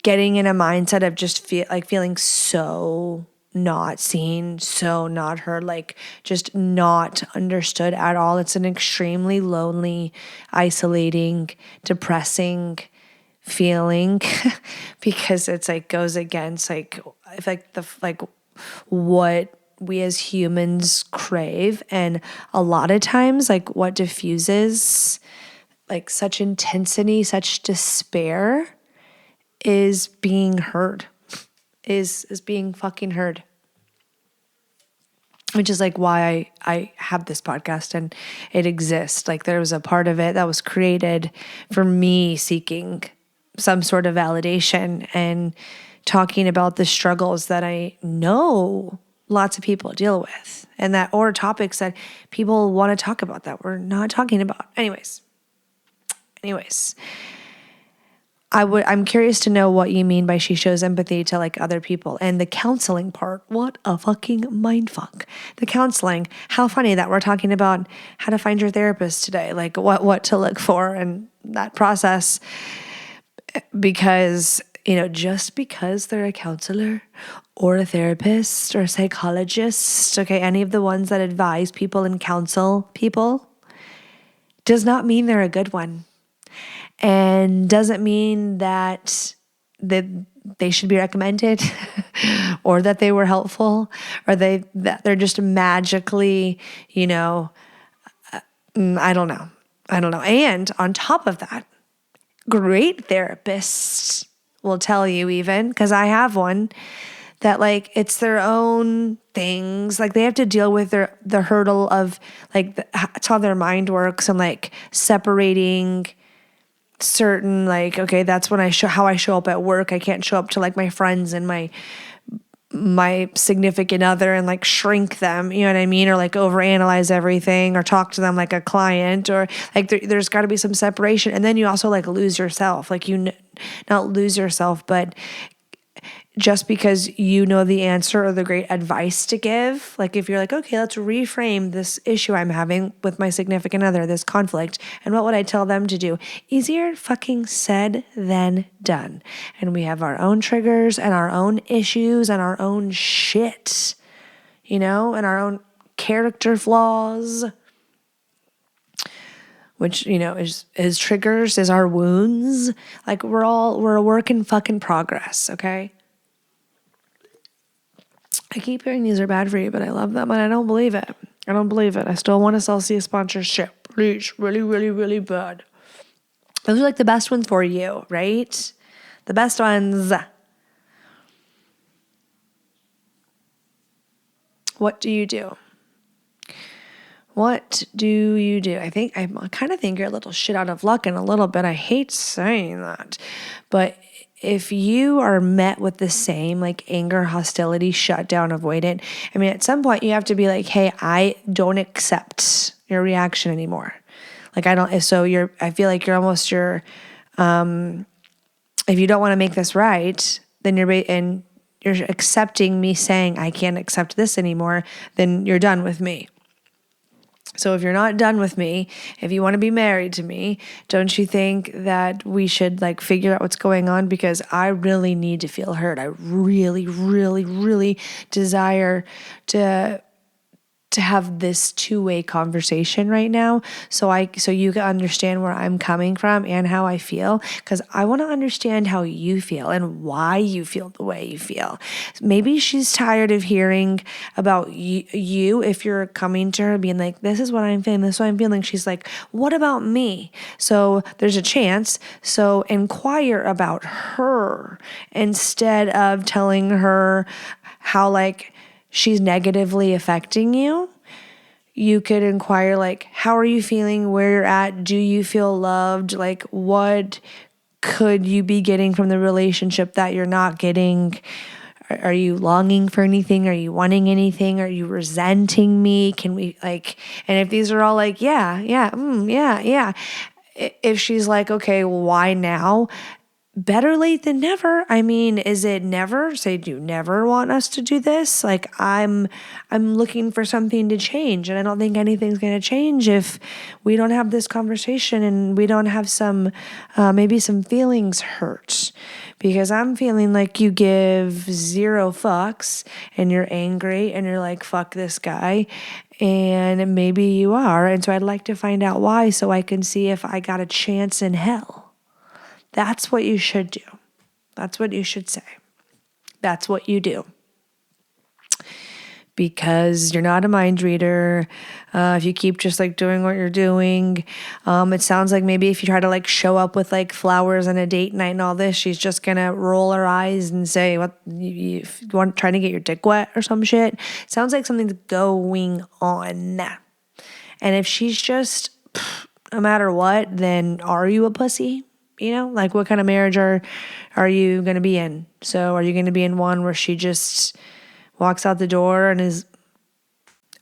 getting in a mindset of just feeling so not seen, so not heard, like just not understood at all. It's an extremely lonely, isolating, depressing feeling because it's like goes against what we as humans crave. And a lot of times what diffuses such intensity, such despair is being heard, is being fucking heard. Which is why I have this podcast and it exists. There was a part of it that was created for me seeking some sort of validation and talking about the struggles that I know lots of people deal with, and or topics that people want to talk about that we're not talking about. Anyways, I'm curious to know what you mean by she shows empathy to other people. And the counseling part, what a fucking mindfuck. The counseling, how funny that we're talking about how to find your therapist today, what to look for and that process. Because, just because they're a counselor or a therapist or a psychologist, okay, any of the ones that advise people and counsel people, does not mean they're a good one. And doesn't mean that they should be recommended or that they were helpful or that they're just magically, I don't know. And on top of that, great therapists will tell you, even because I have one, that like it's their own things. Like they have to deal with the hurdle of like that's how their mind works, and like separating certain like, okay, that's when how I show up at work. I can't show up to like my friends and my significant other and like shrink them, you know what I mean? Or like overanalyze everything or talk to them like a client, or like there's got to be some separation. And then you also like lose yourself, like not lose yourself, but just because you know the answer or the great advice to give, like if you're like, okay, let's reframe this issue I'm having with my significant other, this conflict, and what would I tell them to do? Easier fucking said than done. And we have our own triggers and our own issues and our own shit, and our own character flaws, which, is triggers, is our wounds. Like we're a work in fucking progress, okay? I keep hearing these are bad for you, but I love them and I don't believe it. I still want a Celsius sponsorship. Please, really, really, really bad. Those are like the best ones for you, right? The best ones. What do you do? What do you do? I kind of think you're a little shit out of luck in a little bit. I hate saying that. But if you are met with the same like anger, hostility, shutdown, avoidant, I mean, at some point you have to be like, hey, I don't accept your reaction anymore. Like I feel like if you don't want to make this right, then you're accepting me saying I can't accept this anymore, then you're done with me. So if you're not done with me, if you want to be married to me, don't you think that we should like figure out what's going on? Because I really need to feel heard. I really, really, really desire to have this two-way conversation right now, so you can understand where I'm coming from and how I feel, because I want to understand how you feel and why you feel the way you feel. Maybe she's tired of hearing about you if you're coming to her being like, this is what I'm feeling, this is what I'm feeling. She's like, what about me? So there's a chance. So inquire about her instead of telling her how like she's negatively affecting you. You could inquire like, how are you feeling, where you're at, do you feel loved, like what could you be getting from the relationship that you're not getting? Are you longing for anything? Are you wanting anything? Are you resenting me? Can we like, and if these are all like, yeah. If she's like, okay, well, why now? Better late than never. I mean, is it never? Say, do you never want us to do this? Like, I'm looking for something to change, and I don't think anything's going to change if we don't have this conversation and we don't have maybe some feelings hurt. Because I'm feeling like you give zero fucks and you're angry and you're like, fuck this guy. And maybe you are. And so I'd like to find out why so I can see if I got a chance in hell. That's what you should do. That's what you should say. That's what you do. Because you're not a mind reader. If you keep just like doing what you're doing, it sounds like maybe if you try to like show up with like flowers and a date night and all this, she's just gonna roll her eyes and say, "What you want? Trying to get your dick wet or some shit?" Sounds like something's going on. And if she's just no matter what, then are you a pussy? Like what kind of marriage are you going to be in? So are you going to be in one where she just walks out the door and is,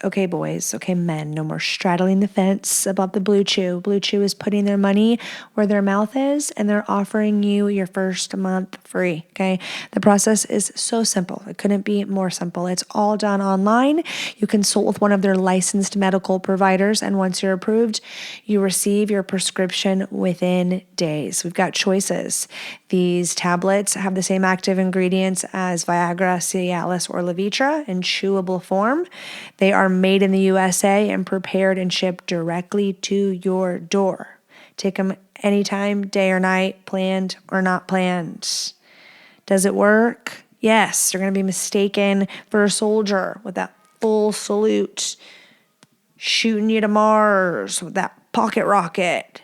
okay, boys, okay, men, no more straddling the fence about the BlueChew. BlueChew is putting their money where their mouth is, and they're offering you your first month free, okay? The process is so simple. It couldn't be more simple. It's all done online. You consult with one of their licensed medical providers, and once you're approved, you receive your prescription within days. We've got choices. These tablets have the same active ingredients as Viagra, Cialis, or Levitra in chewable form. They are made in the USA and prepared and shipped directly to your door. Take them anytime, day or night, planned or not planned. Does it work? Yes, you're going to be mistaken for a soldier with that full salute, shooting you to Mars with that pocket rocket,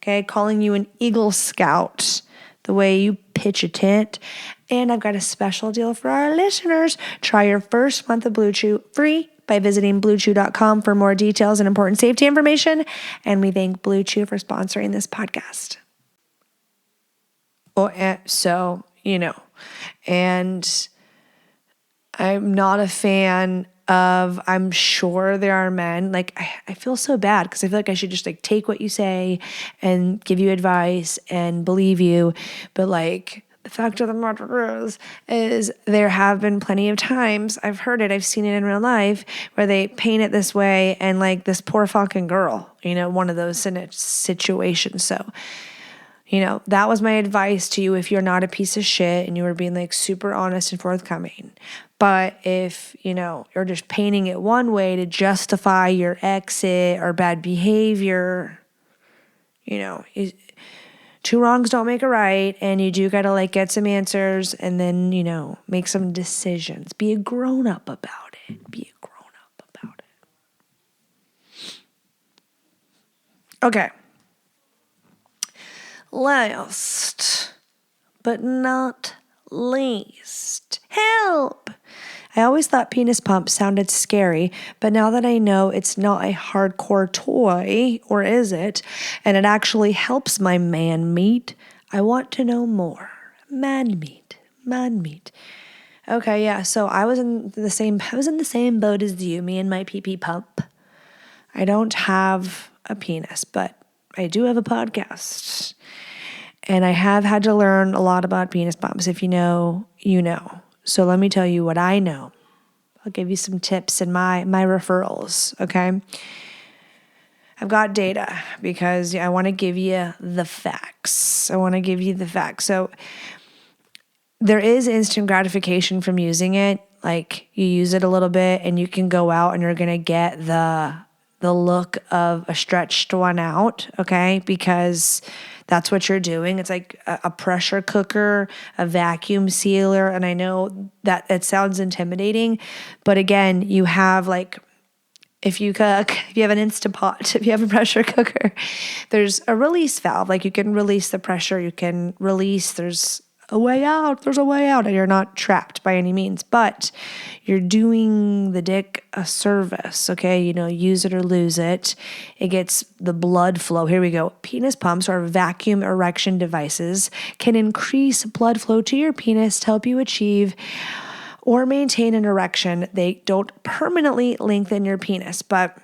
okay? Calling you an Eagle Scout, the way you pitch a tent. And I've got a special deal for our listeners. Try your first month of Blue Chew free by visiting BlueChew.com for more details and important safety information. And we thank Blue Chew for sponsoring this podcast. And I'm not a fan of, I'm sure there are men, like, I feel so bad because I feel like I should just like take what you say and give you advice and believe you. But like, the fact of the matter is there have been plenty of times, I've heard it, I've seen it in real life, where they paint it this way and like this poor fucking girl, one of those situations. So, that was my advice to you if you're not a piece of shit and you were being like super honest and forthcoming. But if, you're just painting it one way to justify your exit or bad behavior, two wrongs don't make a right, and you do got to like get some answers and then, make some decisions. Be a grown up about it. Okay. Last but not least, help. I always thought penis pump sounded scary, but now that I know it's not a hardcore toy, or is it, and it actually helps my man meat, I want to know more. Man meat. Okay, yeah, so I was in the same boat as you, me and my pee-pee pump. I don't have a penis, but I do have a podcast. And I have had to learn a lot about penis pumps. If you know, you know. So let me tell you what I know. I'll give you some tips and my referrals, okay? I've got data because I want to give you the facts. So there is instant gratification from using it. Like, you use it a little bit and you can go out and you're going to get the look of a stretched one out, okay? Because that's what you're doing. It's like a pressure cooker, a vacuum sealer. And I know that it sounds intimidating, but again, you have like, if you cook, if you have an Instapot, if you have a pressure cooker, there's a release valve. Like, you can release the pressure, you can release, there's a way out, and you're not trapped by any means, but you're doing the dick a service, okay? Use it or lose it. It gets the blood flow. Here we go. Penis pumps, or vacuum erection devices, can increase blood flow to your penis to help you achieve or maintain an erection. They don't permanently lengthen your penis, but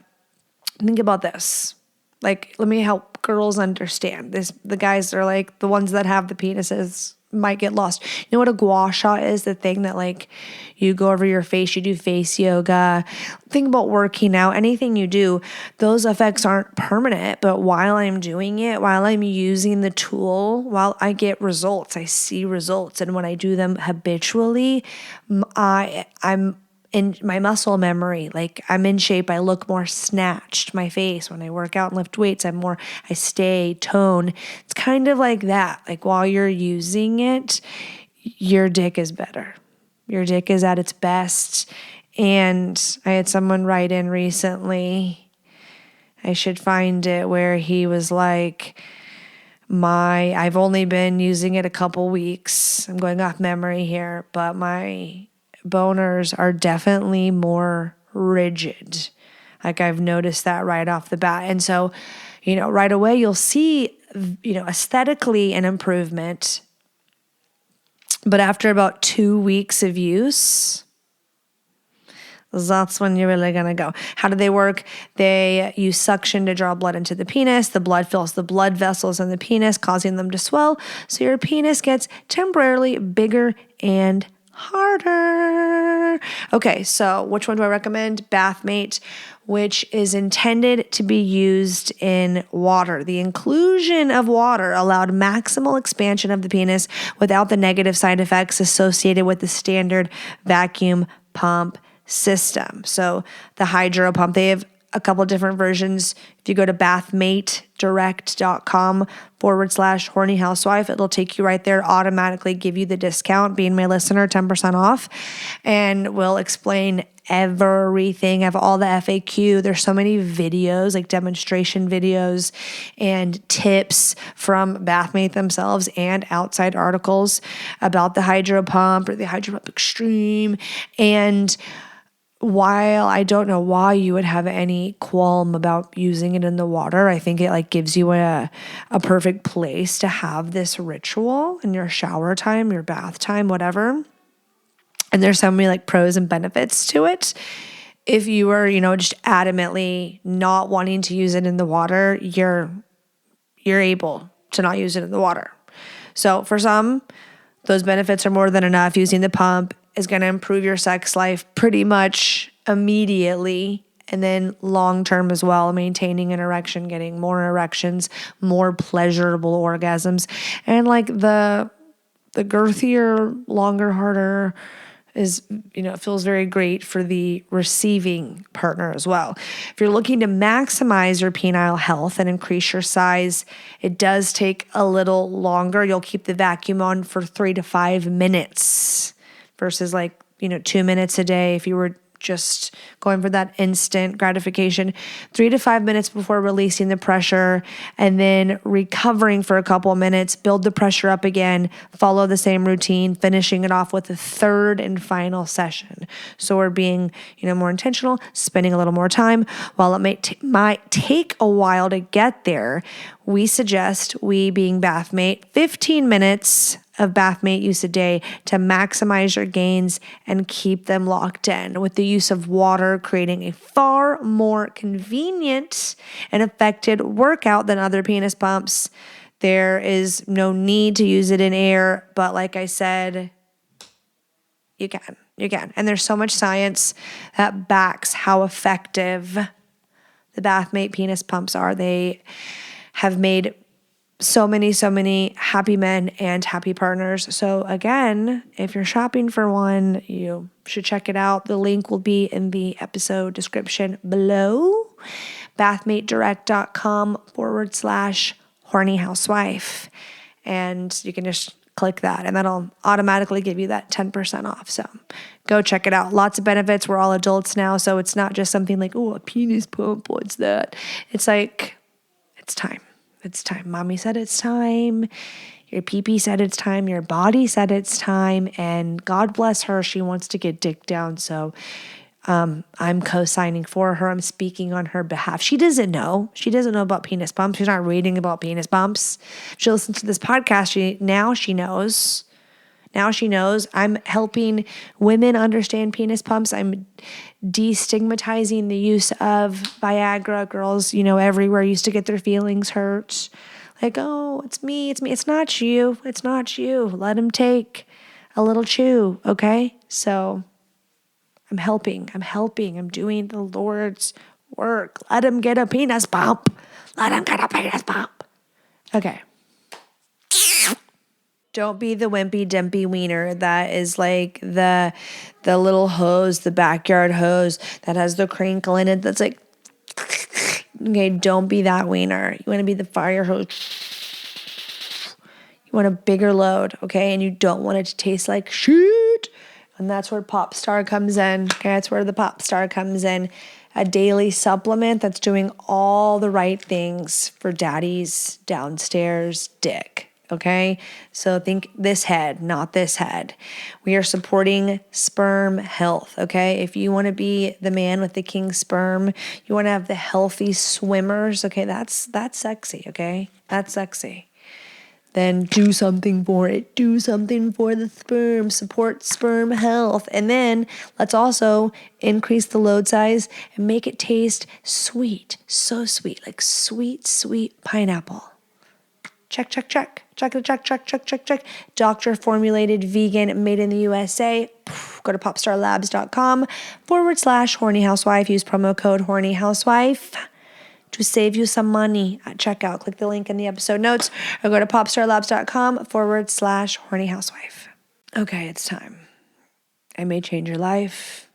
think about this. Like, let me help girls understand this. The guys are like, the ones that have the penises might get lost. You know what a gua sha is? The thing that like you go over your face, you do face yoga. Think about working out, anything you do, those effects aren't permanent, but while I'm doing it, while I'm using the tool, while I get results, I see results. And when I do them habitually, I'm in my muscle memory, like I'm in shape, I look more snatched. My face, when I work out and lift weights, I stay toned. It's kind of like that. Like, while you're using it, your dick is better. Your dick is at its best. And I had someone write in recently, I should find it, where he was like, I've only been using it a couple weeks. I'm going off memory here, but my boners are definitely more rigid. Like, I've noticed that right off the bat. And so, right away you'll see, aesthetically an improvement. But after about 2 weeks of use, that's when you're really going to go. How do they work? They use suction to draw blood into the penis. The blood fills the blood vessels in the penis, causing them to swell. So your penis gets temporarily bigger and harder. Okay, so which one do I recommend? Bathmate, which is intended to be used in water. The inclusion of water allowed maximal expansion of the penis without the negative side effects associated with the standard vacuum pump system. So the hydro pump, they have a couple different versions. If you go to bathmatedirect.com/horny housewife, it'll take you right there, automatically give you the discount, being my listener, 10% off, and we'll explain everything. I have all the FAQ. There's so many videos, like demonstration videos and tips from Bathmate themselves and outside articles about the Hydro Pump or the Hydro Pump Extreme. And while I don't know why you would have any qualm about using it in the water, I think it like gives you a perfect place to have this ritual in your shower time, your bath time, whatever. And there's so many like pros and benefits to it. If you are, just adamantly not wanting to use it in the water, you're able to not use it in the water. So for some, those benefits are more than enough. Using the pump is going to improve your sex life pretty much immediately. And then long term as well, maintaining an erection, getting more erections, more pleasurable orgasms. And like the girthier, longer, harder is, it feels very great for the receiving partner as well. If you're looking to maximize your penile health and increase your size, it does take a little longer. You'll keep the vacuum on for 3 to 5 minutes versus 2 minutes a day if you were just going for that instant gratification. 3 to 5 minutes before releasing the pressure and then recovering for a couple of minutes, build the pressure up again, follow the same routine, finishing it off with the third and final session. So we're being, more intentional, spending a little more time. While it might take a while to get there, we suggest, we being Bathmate, 15 minutes of Bathmate use a day to maximize your gains and keep them locked in, with the use of water creating a far more convenient and effective workout than other penis pumps. There is no need to use it in air, but like I said, you can. And there's so much science that backs how effective the Bathmate penis pumps are. They have made so many happy men and happy partners. So again, if you're shopping for one, you should check it out. The link will be in the episode description below. Bathmatedirect.com/horny housewife. And you can just click that and that'll automatically give you that 10% off. So go check it out. Lots of benefits. We're all adults now. So it's not just something like, oh, a penis pump. What's that? It's like, it's time. It's time. Mommy said it's time. Your pee-pee said it's time. Your body said it's time. And God bless her. She wants to get dick down. So I'm co-signing for her. I'm speaking on her behalf. She doesn't know. She doesn't know about penis pumps. She's not reading about penis pumps. She listens to this podcast. Now she knows. Now she knows. I'm helping women understand penis pumps. I'm destigmatizing the use of Viagra. Girls, everywhere used to get their feelings hurt. Like, oh, it's me. It's not you. It's not you. Let him take a little chew, okay? So I'm helping. I'm doing the Lord's work. Let him get a penis pump. Okay. Don't be the wimpy dimpy wiener that is like the little hose, the backyard hose that has the crinkle in it that's like, okay, don't be that wiener. You want to be the fire hose. You want a bigger load, okay? And you don't want it to taste like shit. And that's where Pop Star comes in. Okay, that's where the Pop Star comes in. A daily supplement that's doing all the right things for daddy's downstairs dick. Okay, so think this head, not this head. We are supporting sperm health. Okay, if you want to be the man with the king sperm, you want to have the healthy swimmers. Okay, that's sexy. Okay, that's sexy. Then do something for it. Do something for the sperm. Support sperm health. And then let's also increase the load size and make it taste sweet. So sweet, like sweet pineapple. Check. Check. Doctor formulated, vegan, made in the USA. Go to popstarlabs.com/horny housewife. Use promo code horny housewife to save you some money at checkout. Click the link in the episode notes or go to popstarlabs.com/horny housewife. Okay, it's time. I may change your life.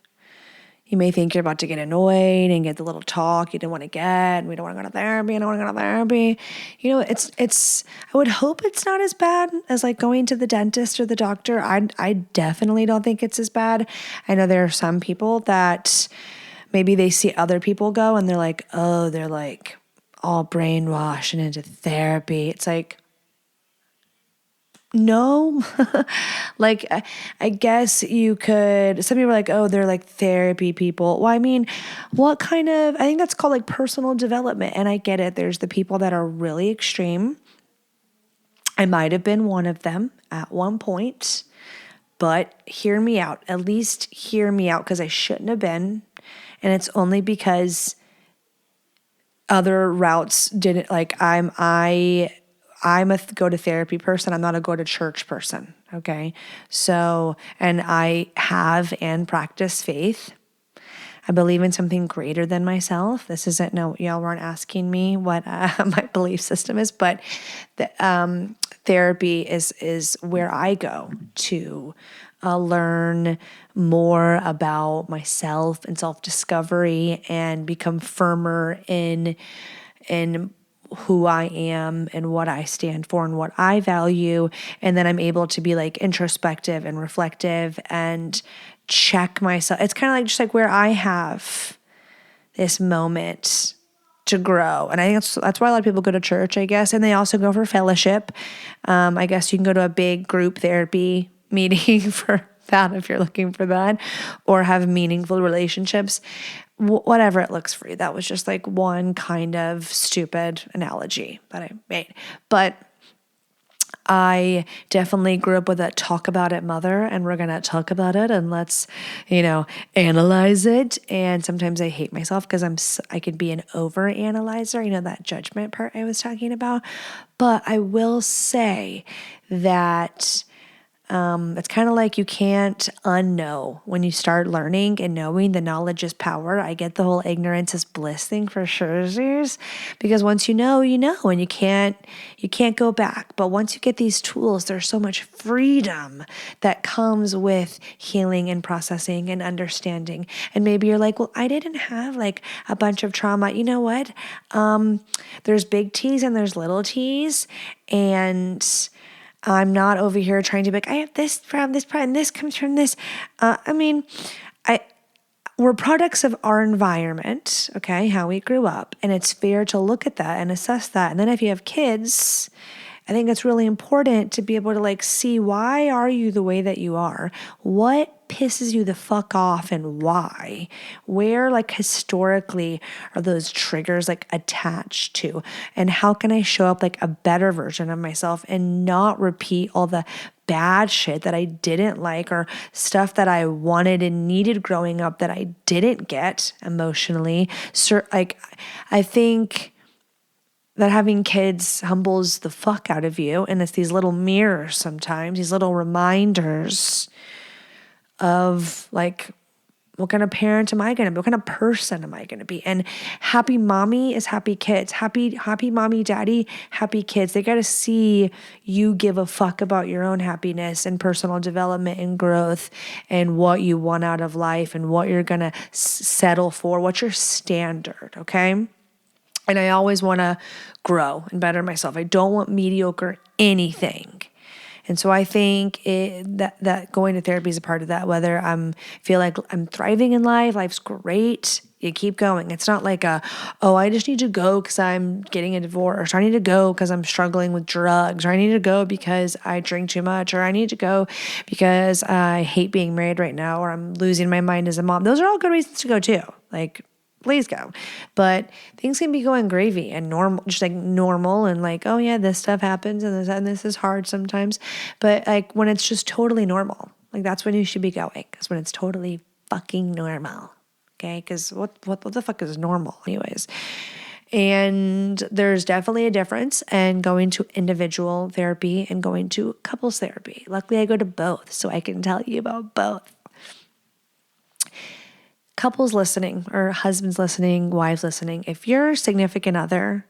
You may think you're about to get annoyed and get the little talk you didn't want to get, and we don't want to go to therapy, I don't want to go to therapy. I would hope it's not as bad as like going to the dentist or the doctor. I definitely don't think it's as bad. I know there are some people that maybe they see other people go and they're like, oh, they're like all brainwashed and into therapy. It's like, no, like, I guess you could, some people are like, oh, they're like therapy people. Well, I mean, I think that's called like personal development. And I get it. There's the people that are really extreme. I might have been one of them at one point, but hear me out. At least hear me out, because I shouldn't have been. And it's only because other routes didn't, like, I'm a go to therapy person. I'm not a go to church person. Okay. So, and I have and practice faith. I believe in something greater than myself. This isn't, no, y'all weren't asking me what my belief system is, but therapy is where I go to learn more about myself and self-discovery and become firmer in who I am and what I stand for and what I value. And then I'm able to be like introspective and reflective and check myself. It's kind of like just like where I have this moment to grow. And I think that's why a lot of people go to church, I guess. And they also go for fellowship. I guess you can go to a big group therapy meeting for that if you're looking for that, or have meaningful relationships, whatever it looks for you. That was just like one kind of stupid analogy that I made. But I definitely grew up with a talk about it mother, and we're going to talk about it and let's, analyze it. And sometimes I hate myself because I could be an over analyzer, that judgment part I was talking about. But I will say that it's kind of like you can't unknow when you start learning and knowing. The knowledge is power. I get the whole ignorance is bliss thing for sure, because once you know, and you can't go back. But once you get these tools, there's so much freedom that comes with healing and processing and understanding. And maybe you're like, well, I didn't have like a bunch of trauma. You know what? There's big T's and there's little T's, and I'm not over here trying to be like, I have this problem, and this comes from this. We're products of our environment, okay, how we grew up. And it's fair to look at that and assess that. And then if you have kids, I think it's really important to be able to like see, why are you the way that you are? What pisses you the fuck off and why? Where like historically are those triggers like attached to? And how can I show up like a better version of myself and not repeat all the bad shit that I didn't like, or stuff that I wanted and needed growing up that I didn't get emotionally? So like, I think that having kids humbles the fuck out of you. And it's these little mirrors sometimes, these little reminders of like, what kind of parent am I going to be? What kind of person am I going to be? And happy mommy is happy kids. Happy mommy, daddy, happy kids. They got to see you give a fuck about your own happiness and personal development and growth and what you want out of life and what you're going to settle for. What's your standard, okay? And I always want to grow and better myself. I don't want mediocre anything. And so I think that going to therapy is a part of that. Whether feel like I'm thriving in life, life's great, you keep going. It's not like I just need to go because I'm getting a divorce, or I need to go because I'm struggling with drugs, or I need to go because I drink too much, or I need to go because I hate being married right now, or I'm losing my mind as a mom. Those are all good reasons to go too. Like, please go. But things can be going gravy and normal, just like normal, and like, oh yeah, this stuff happens and this is hard sometimes. But like when it's just totally normal, like that's when you should be going. Because when it's totally fucking normal, okay? Because what the fuck is normal anyways? And there's definitely a difference in going to individual therapy and going to couples therapy. Luckily, I go to both, so I can tell you about both. Couples listening, or husbands listening, wives listening, if your significant other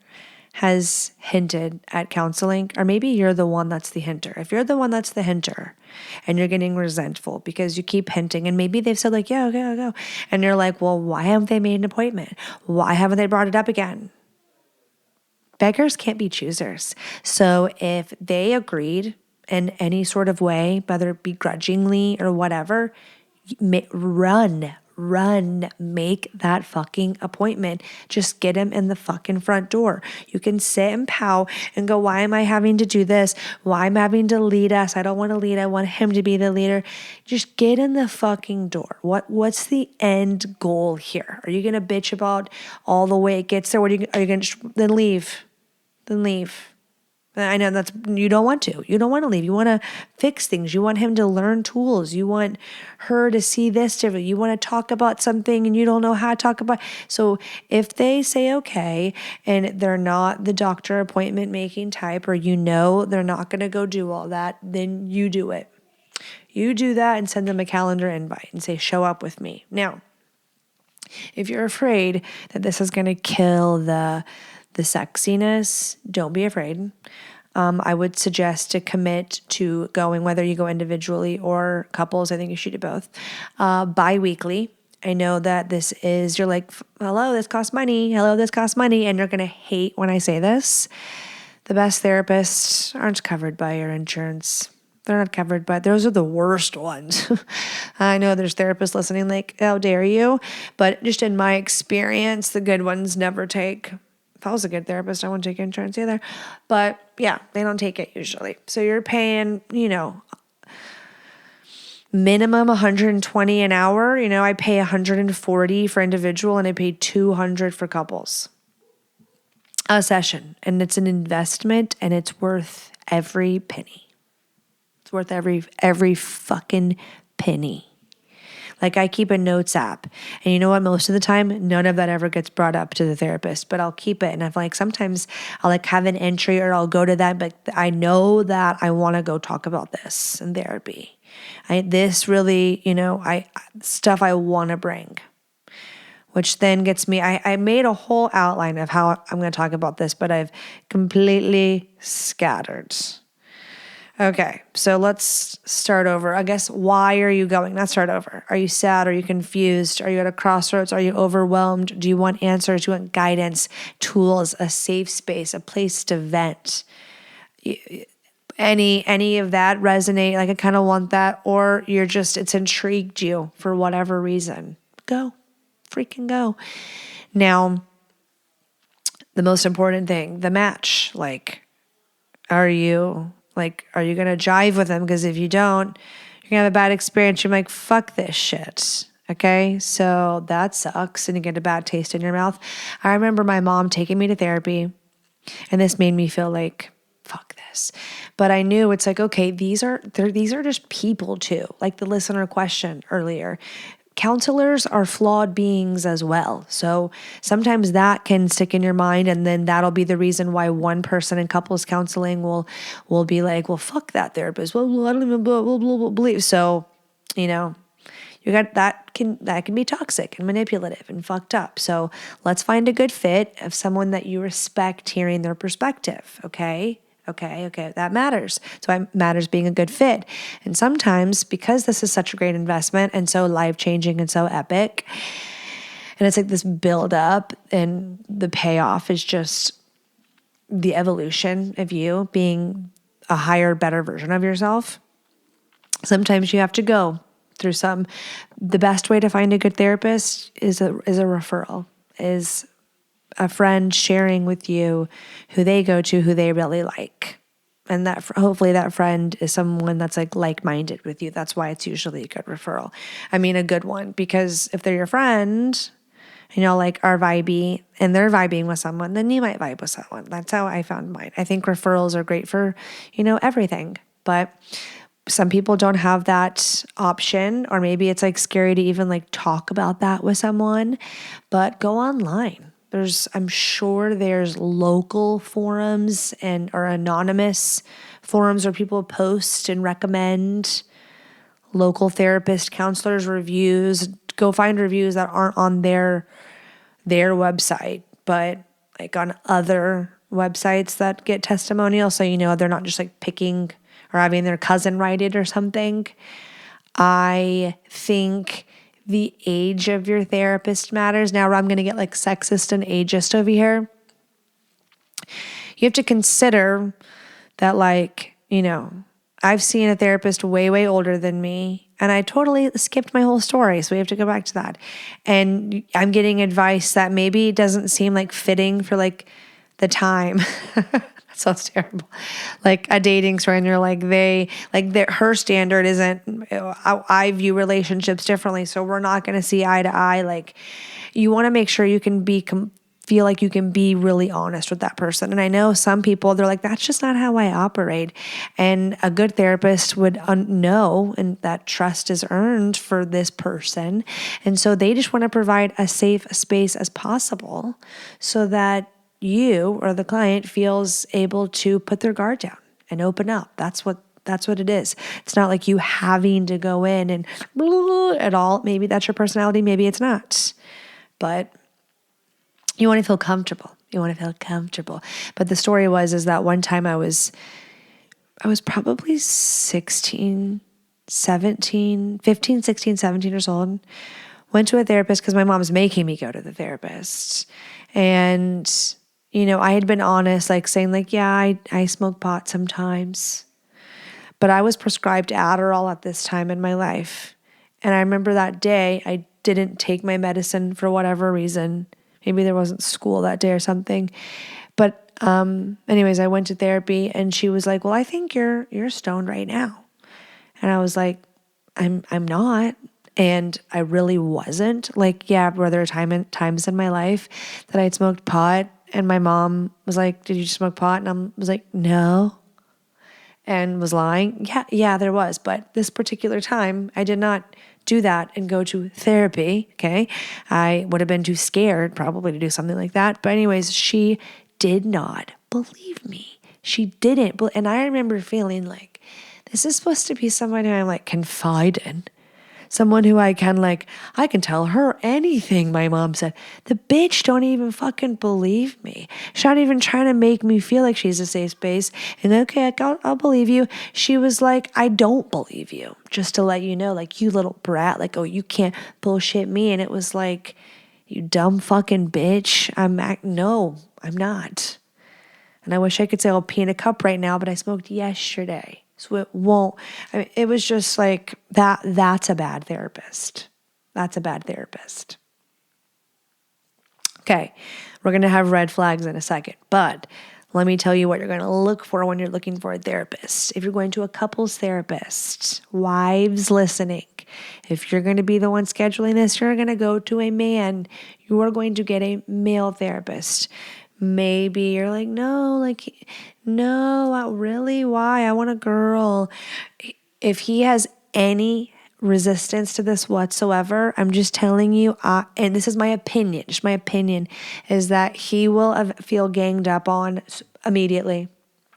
has hinted at counseling, or maybe you're the one that's the hinter. If you're the one that's the hinter and you're getting resentful because you keep hinting, and maybe they've said like, yeah, okay, I'll go. And you're like, well, why haven't they made an appointment? Why haven't they brought it up again? Beggars can't be choosers. So if they agreed in any sort of way, whether it be grudgingly or whatever, run, make that fucking appointment. Just get him in the fucking front door. You can sit and pout and go, why am I having to do this? Why am I having to lead us? I don't want to lead. I want him to be the leader. Just get in the fucking door. What's the end goal here? Are you going to bitch about all the way it gets there? Are you going to then leave? Then leave. I know you don't want to. You don't want to leave. You want to fix things. You want him to learn tools. You want her to see this differently. You want to talk about something and you don't know how to talk about. So if they say okay and they're not the doctor appointment making type, or they're not going to go do all that, then you do it. You do that and send them a calendar invite and say, show up with me. Now, if you're afraid that this is going to kill the sexiness, don't be afraid. I would suggest to commit to going, whether you go individually or couples. I think you should do both. Bi-weekly. I know that you're like, hello, this costs money. Hello, this costs money. And you're going to hate when I say this. The best therapists aren't covered by your insurance. They're not covered, but those are the worst ones. I know there's therapists listening like, how dare you? But just in my experience, the good ones never take. If I was a good therapist, I wouldn't take insurance either. But yeah, they don't take it usually. So you're paying, minimum $120 an hour. I pay $140 for individual and I pay $200 for couples a session. And it's an investment and it's worth every penny. It's worth every fucking penny. Like I keep a notes app, and you know what? Most of the time, none of that ever gets brought up to the therapist, but I'll keep it. And I've sometimes I'll have an entry or I'll go to that, but I know that I want to go talk about this in therapy. This really, stuff I want to bring, which then gets me, I made a whole outline of how I'm going to talk about this, but I've completely scattered. Okay, so let's start over. I guess, why are you going? Let's start over. Are you sad? Are you confused? Are you at a crossroads? Are you overwhelmed? Do you want answers? Do you want guidance, tools, a safe space, a place to vent? Any of that resonate? I kind of want that. Or it's intrigued you for whatever reason. Go. Freaking go. Now, the most important thing, the match. Are you going to jive with them? Because if you don't, you're going to have a bad experience. You're like, fuck this shit. Okay? So that sucks. And you get a bad taste in your mouth. I remember my mom taking me to therapy. And this made me feel like, fuck this. But I knew it's okay, these are just people too. Like the listener question earlier. Counselors are flawed beings as well. So sometimes that can stick in your mind, and then that'll be the reason why one person in couples counseling will be like, well, fuck that therapist. Well, I don't even believe. So, you got that can be toxic and manipulative and fucked up. So let's find a good fit of someone that you respect hearing their perspective. Okay. That matters. So it matters being a good fit. And sometimes, because this is such a great investment and so life-changing and so epic, and it's this build up, and the payoff is just the evolution of you being a higher, better version of yourself. Sometimes you have to go through the best way to find a good therapist is a referral, is a friend sharing with you who they go to, who they really like. And that hopefully that friend is someone that's like-minded with you. That's why it's usually a good referral. I mean, a good one, because if they're your friend, are vibey and they're vibing with someone, then you might vibe with someone. That's how I found mine. I think referrals are great for, everything, but some people don't have that option, or maybe it's scary to even talk about that with someone, but go online. I'm sure there's local forums or anonymous forums where people post and recommend local therapist, counselors, reviews. Go find reviews that aren't on their website, but on other websites that get testimonials, so they're not just like picking or having their cousin write it or something. I think the age of your therapist matters. Now I'm going to get like sexist and ageist over here. You have to consider that I've seen a therapist way, way older than me, and I totally skipped my whole story. So we have to go back to that. And I'm getting advice that maybe doesn't seem like fitting for like the time. That sounds terrible. Like a dating story, and you're like, her standard isn't, I view relationships differently. So we're not going to see eye to eye. Like, you want to make sure you can feel like you can be really honest with that person. And I know some people, they're like, that's just not how I operate. And a good therapist would know, and that trust is earned for this person. And so they just want to provide a safe space as possible so that you or the client feels able to put their guard down and open up. That's what it is. It's not like you having to go in and at all. Maybe that's your personality. Maybe it's not. But you want to feel comfortable. But the story is that one time I was probably 15, 16, 17 years old. Went to a therapist because my mom was making me go to the therapist. And, I had been honest, like saying like, yeah, I smoke pot sometimes. But I was prescribed Adderall at this time in my life. And I remember that day I didn't take my medicine for whatever reason. Maybe there wasn't school that day or something. But anyways, I went to therapy and she was like, well, I think you're stoned right now. And I was like, I'm not. And I really wasn't. Like, yeah, were there times in my life that I'd smoked pot and my mom was like, did you smoke pot? And I was like, no. And was lying. Yeah, there was. But this particular time, I did not do that and go to therapy, okay? I would have been too scared probably to do something like that. But anyways, she did not believe me. She didn't. And I remember feeling like, this is supposed to be someone who I'm like confide in. Someone who I can tell her anything, my mom said. The bitch don't even fucking believe me. She's not even trying to make me feel like she's a safe space. And okay, I'll believe you. She was like, I don't believe you. Just to let you know, like, you little brat. Like, oh, you can't bullshit me. And it was like, you dumb fucking bitch. No, I'm not. And I wish I could say I'll pee in a cup right now, but I smoked yesterday. So it won't. It was just like that. That's a bad therapist. That's a bad therapist. Okay, we're going to have red flags in a second, but let me tell you what you're going to look for when you're looking for a therapist. If you're going to a couples therapist, wives listening, if you're going to be the one scheduling this, you're going to go to a man. You are going to get a male therapist. Maybe you're like, no, really? Why? I want a girl. If he has any resistance to this whatsoever, I'm just telling you, and this is my opinion, just my opinion, is that he will feel ganged up on immediately.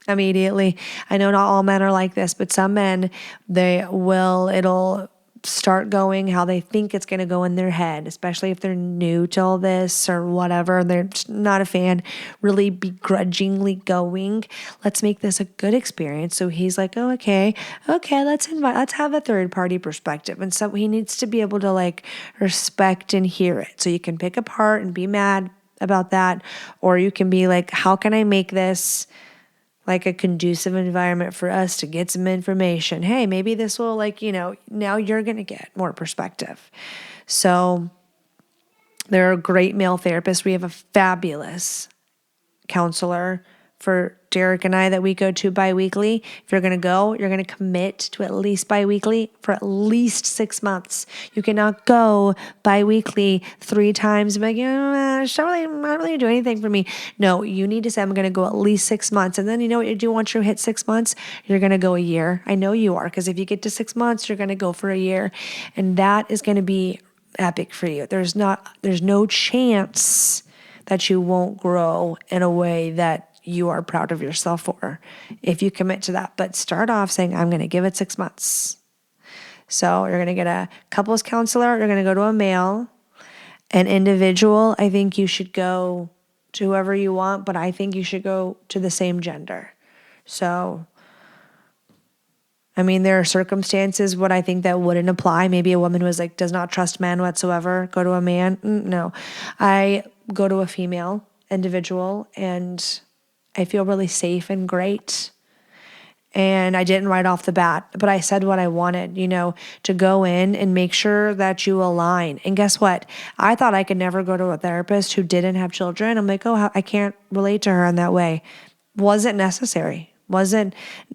I know not all men are like this, but some men, it'll start going how they think it's going to go in their head, especially if they're new to all this or whatever. They're not a fan, really begrudgingly going, let's make this a good experience. So he's like, oh, okay, let's have a third party perspective. And so he needs to be able to like respect and hear it. So you can pick apart and be mad about that, or you can be like, how can I make this like a conducive environment for us to get some information? Hey, maybe this will now you're going to get more perspective. So there are great male therapists. We have a fabulous counselor for Derek and I that we go to bi-weekly. If you're going to go, you're going to commit to at least bi-weekly for at least 6 months. You cannot go bi-weekly 3 times and be like, it's not really doing anything for me. No, you need to say, I'm going to go at least 6 months. And then you know what you do once you hit 6 months? You're going to go a year. I know you are, because if you get to 6 months, you're going to go for a year. And that is going to be epic for you. There's no chance that you won't grow in a way that you are proud of yourself for if you commit to that. But start off saying, I'm going to give it 6 months. So you're going to get a couples counselor. You're going to go to a male. An individual, I think you should go to whoever you want, but I think you should go to the same gender. So, I mean, there are circumstances what I think that wouldn't apply. Maybe a woman who is like, does not trust men whatsoever, go to a man. No, I go to a female individual and I feel really safe and great. And I didn't right off the bat, but I said what I wanted, to go in and make sure that you align. And guess what? I thought I could never go to a therapist who didn't have children. I'm like, oh, I can't relate to her in that way. Wasn't necessary.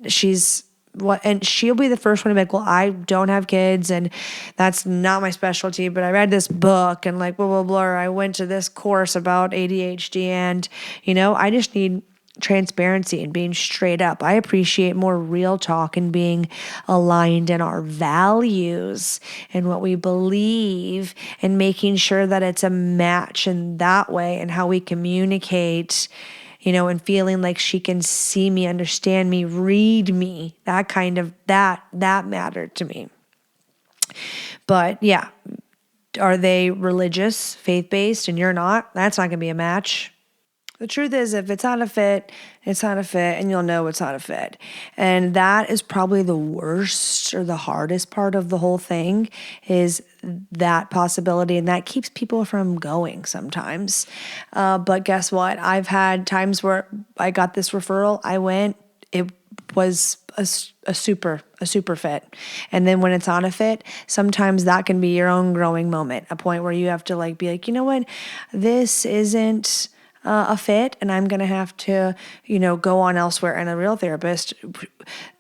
She's what, and she'll be the first one to be like, well, I don't have kids and that's not my specialty, but I read this book and like, blah, blah, blah. I went to this course about ADHD and, I just need transparency and being straight up. I appreciate more real talk and being aligned in our values and what we believe and making sure that it's a match in that way and how we communicate, and feeling like she can see me, understand me, read me, that mattered to me. But yeah, are they religious, faith-based, and you're not? That's not going to be a match. The truth is, if it's not a fit, it's not a fit, and you'll know it's not a fit. And that is probably the worst or the hardest part of the whole thing is that possibility, and that keeps people from going sometimes. But guess what? I've had times where I got this referral, I went, it was a super fit. And then when it's not a fit, sometimes that can be your own growing moment, a point where you have to like be like, you know what, this isn't a fit and I'm going to have to, go on elsewhere. And a real therapist,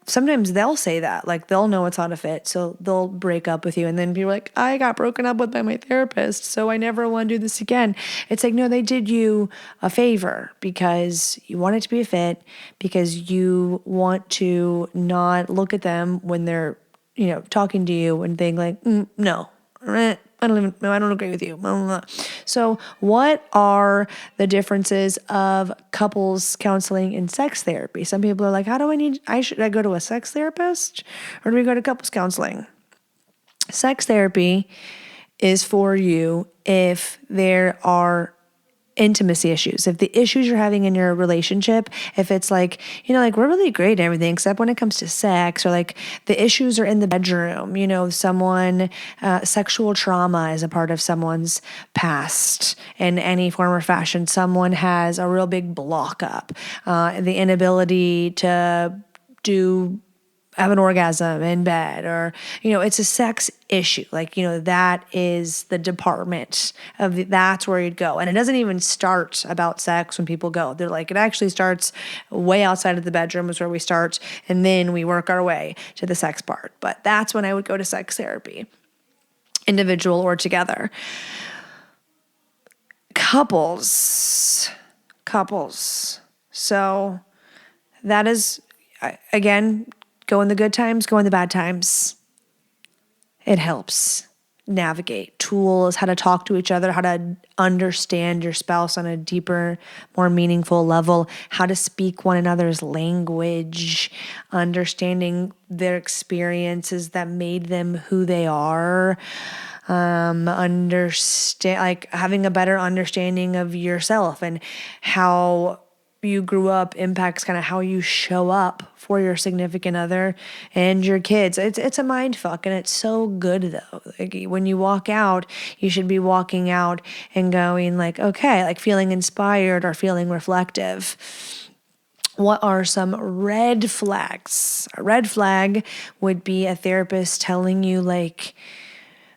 sometimes they'll say that, like they'll know it's not a fit. So they'll break up with you. And then people are like, I got broken up with by my therapist, so I never want to do this again. It's like, no, they did you a favor because you want it to be a fit, because you want to not look at them when they're, talking to you and being like, no, I don't agree with you. So what are the differences of couples counseling and sex therapy? Some people are like, should I go to a sex therapist or do we go to couples counseling? Sex therapy is for you if there are intimacy issues. If the issues you're having in your relationship, if it's like, like we're really great and everything, except when it comes to sex, or like the issues are in the bedroom, someone, sexual trauma is a part of someone's past in any form or fashion. Someone has a real big block up, the inability to have an orgasm in bed, or, it's a sex issue. Like, that is the department of that's where you'd go. And it doesn't even start about sex when people go. They're like, it actually starts way outside of the bedroom is where we start. And then we work our way to the sex part. But that's when I would go to sex therapy, individual or together. Couples. So that is, again, go in the good times, go in the bad times. It helps navigate tools, how to talk to each other, how to understand your spouse on a deeper, more meaningful level, how to speak one another's language, understanding their experiences that made them who they are, having a better understanding of yourself and how you grew up impacts kind of how you show up for your significant other and your kids. It's a mind fuck, and it's so good though. Like when you walk out, you should be walking out and going like, okay, like feeling inspired or feeling reflective. What are some red flags? A red flag would be a therapist telling you like,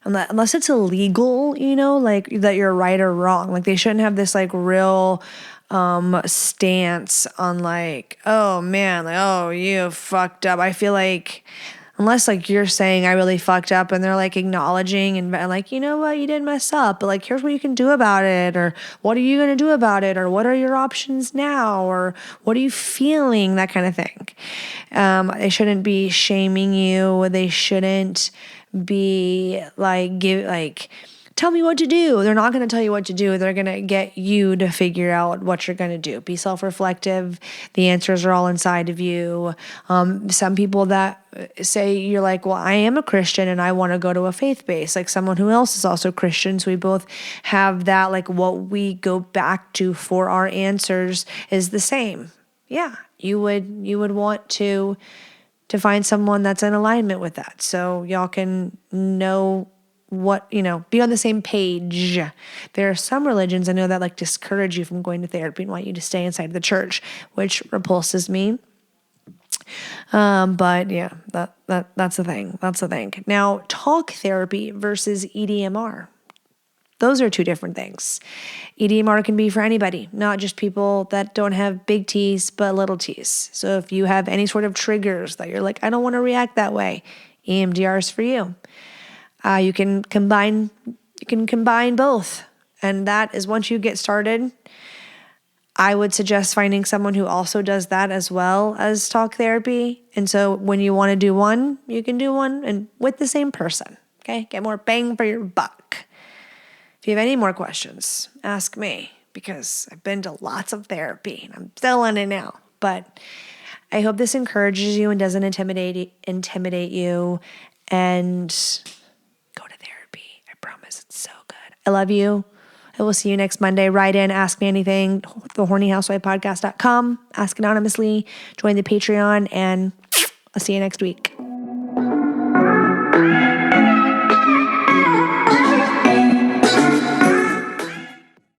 unless it's illegal, like that you're right or wrong. Like they shouldn't have this like real stance on like, oh man, like, oh, you fucked up. I feel like unless like you're saying I really fucked up and they're like acknowledging and like, you know what, you did mess up, but like here's what you can do about it, or what are you going to do about it, or what are your options now, or what are you feeling, that kind of thing. They shouldn't be shaming you. They shouldn't be like tell me what to do. They're not going to tell you what to do. They're going to get you to figure out what you're going to do. Be self-reflective. The answers are all inside of you. Some people that say you're like, well, I am a Christian and I want to go to a faith base, like someone who else is also Christian. So we both have that, like what we go back to for our answers is the same. Yeah, you would want to find someone that's in alignment with that. So y'all can know what, be on the same page. There are some religions I know that like discourage you from going to therapy and want you to stay inside the church, which repulses me. But yeah, that's the thing. That's the thing. Now, talk therapy versus EDMR. Those are two different things. EDMR can be for anybody, not just people that don't have big T's, but little T's. So if you have any sort of triggers that you're like, I don't want to react that way, EMDR is for you. You can combine both. And that is once you get started, I would suggest finding someone who also does that as well as talk therapy. And so when you want to do one, you can do one and with the same person. Okay? Get more bang for your buck. If you have any more questions, ask me because I've been to lots of therapy and I'm still in it now. But I hope this encourages you and doesn't intimidate you. And go to therapy. I promise it's so good. I love you. I will see you next Monday. Write in, ask me anything, thehornyhousewifepodcast.com. Ask anonymously, join the Patreon, and I'll see you next week.